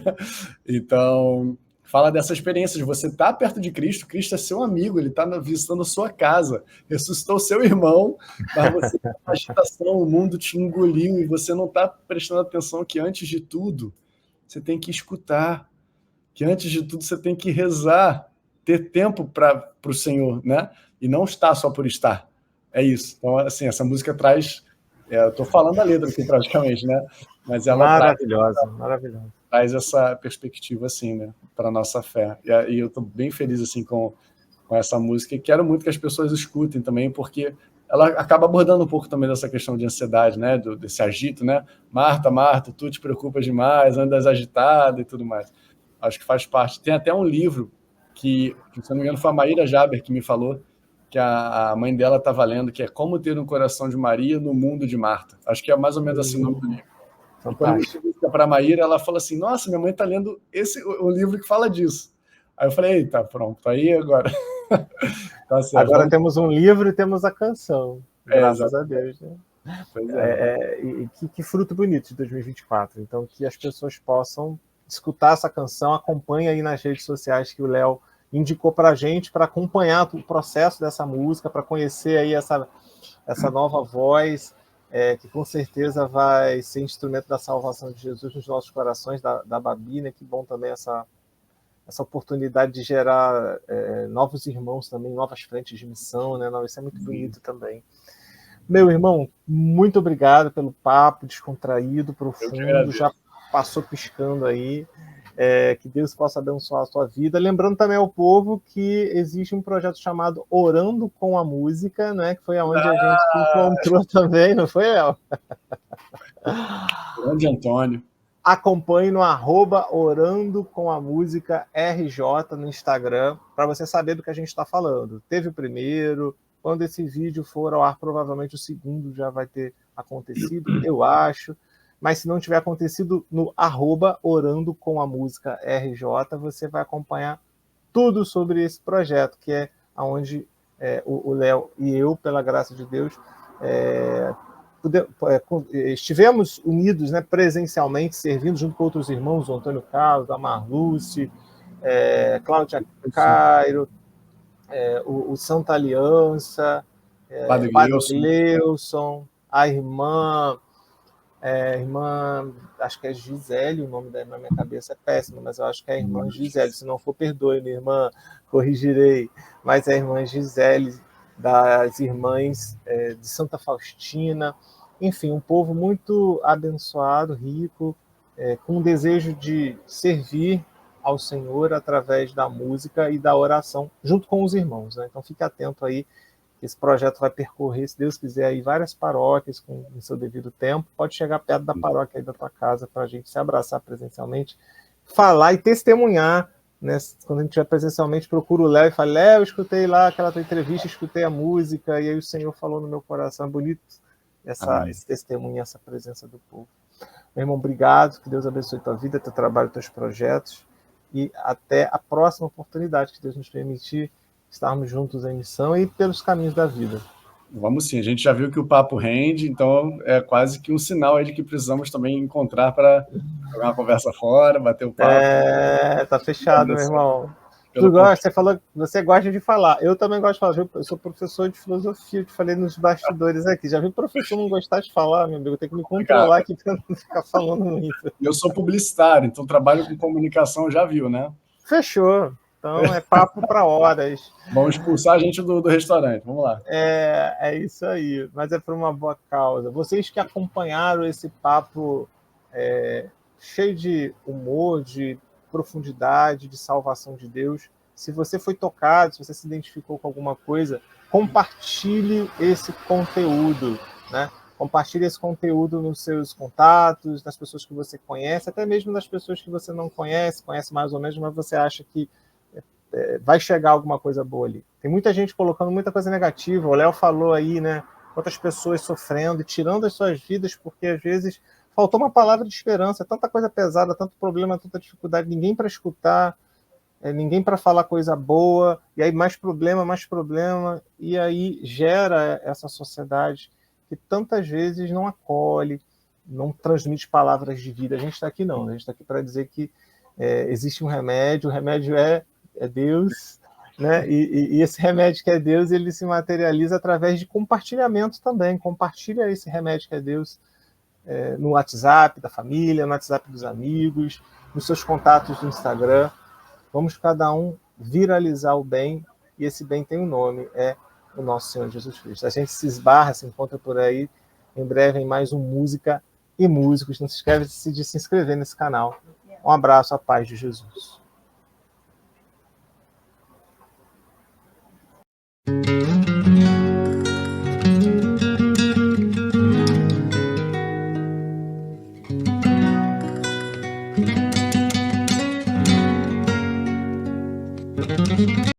Então, fala dessa experiência de você estar perto de Cristo, Cristo é seu amigo, ele está visitando a sua casa, ressuscitou seu irmão, mas você está na agitação, o mundo te engoliu e você não está prestando atenção que antes de tudo, você tem que escutar, que antes de tudo você tem que rezar, ter tempo para o Senhor, né? E não estar só por estar. É isso. Então, assim, essa música traz... eu estou falando a letra aqui praticamente, né? Mas ela maravilhosa. Traz essa perspectiva, assim, né? Para a nossa fé. E eu estou bem feliz, assim, com essa música. E quero muito que as pessoas escutem também, porque ela acaba abordando um pouco também dessa questão de ansiedade, né? Desse agito, né? Marta, tu te preocupas demais, andas agitada e tudo mais. Acho que faz parte. Tem até um livro que se não me engano, foi a Maíra Jaber que me falou, que a mãe dela estava lendo, que é Como Ter um Coração de Maria no Mundo de Marta. Acho que é mais ou menos assim o nome do livro. E quando eu escrevi para a Maíra, ela falou assim, nossa, minha mãe está lendo o livro que fala disso. Aí eu falei, eita, pronto, aí agora... tá certo, agora temos um livro e temos a canção, graças a Deus. Né? Que fruto bonito de 2024. Então, que as pessoas possam escutar essa canção, acompanhe aí nas redes sociais que o Léo indicou para a gente, para acompanhar o processo dessa música, para conhecer aí essa nova voz, que com certeza vai ser instrumento da salvação de Jesus nos nossos corações, da Babi, né? Que bom também essa oportunidade de gerar novos irmãos também, novas frentes de missão, né? Isso é muito bonito também. Meu irmão, muito obrigado pelo papo descontraído, profundo, já passou piscando aí. Que Deus possa abençoar a sua vida. Lembrando também ao povo que existe um projeto chamado Orando com a Música, né? Que foi onde a gente se encontrou também, não foi, El? Grande Antônio. Acompanhe no @Orando com a Música RJ no Instagram, para você saber do que a gente está falando. Teve o primeiro, quando esse vídeo for ao ar, provavelmente o segundo já vai ter acontecido, eu acho. Mas se não tiver acontecido, no @Orando com a Música RJ, você vai acompanhar tudo sobre esse projeto, que é onde o Léo e eu, pela graça de Deus, estivemos unidos, né, presencialmente, servindo junto com outros irmãos, o Antônio Carlos, a Marluce, Cláudia Cairo, o Santa Aliança, Padre Gleuson, a irmã, acho que é Gisele, o nome da irmã, minha cabeça é péssima, mas eu acho que é a irmã Gisele, se não for, perdoe, minha irmã, corrigirei, mas é a irmã Gisele, das irmãs de Santa Faustina, enfim, um povo muito abençoado, rico, com o desejo de servir ao Senhor através da música e da oração, junto com os irmãos, né? Então fique atento aí, esse projeto vai percorrer, se Deus quiser, aí várias paróquias em seu devido tempo. Pode chegar perto da paróquia aí da tua casa para a gente se abraçar presencialmente, falar e testemunhar, né? Quando a gente estiver presencialmente, procura o Léo e fala, Léo, escutei lá aquela tua entrevista, escutei a música, e aí o Senhor falou no meu coração. É bonito esse testemunho, essa presença do povo. Meu irmão, obrigado, que Deus abençoe tua vida, teu trabalho, teus projetos, e até a próxima oportunidade que Deus nos permitir estarmos juntos em missão e pelos caminhos da vida. Vamos sim, a gente já viu que o papo rende, então é quase que um sinal aí de que precisamos também encontrar para jogar uma conversa fora, bater o papo. Tá fechado, meu irmão. Tu gosta, você falou que você gosta de falar. Eu também gosto de falar. Eu sou professor de filosofia, eu te falei nos bastidores aqui. Já vi o professor não gostar de falar, meu amigo? Eu tenho que me controlar aqui para não ficar falando muito. Eu sou publicitário, então trabalho com comunicação, já viu, né? Fechou. Então é papo para horas. Vamos expulsar a gente do restaurante, vamos lá. É isso aí, mas é por uma boa causa. Vocês que acompanharam esse papo cheio de humor, de profundidade, de salvação de Deus, se você foi tocado, se você se identificou com alguma coisa, compartilhe esse conteúdo, né? Compartilhe esse conteúdo nos seus contatos, nas pessoas que você conhece, até mesmo nas pessoas que você não conhece mais ou menos, mas você acha que vai chegar alguma coisa boa ali. Tem muita gente colocando muita coisa negativa. O Léo falou aí, né? Quantas pessoas sofrendo e tirando as suas vidas porque às vezes faltou uma palavra de esperança. Tanta coisa pesada, tanto problema, tanta dificuldade, ninguém para escutar, ninguém para falar coisa boa, e aí mais problema, e aí gera essa sociedade que tantas vezes não acolhe, não transmite palavras de vida. A gente está aqui não, a gente está aqui para dizer que existe um remédio, o remédio é Deus, né? E esse remédio que é Deus, ele se materializa através de compartilhamento também. Compartilha esse remédio que é Deus no WhatsApp da família, no WhatsApp dos amigos, nos seus contatos do Instagram. Vamos cada um viralizar o bem, e esse bem tem um nome, é o nosso Senhor Jesus Cristo. A gente se esbarra, se encontra por aí, em breve em mais um Música e Músicos. Não se esqueça de se inscrever nesse canal. Um abraço, a paz de Jesus.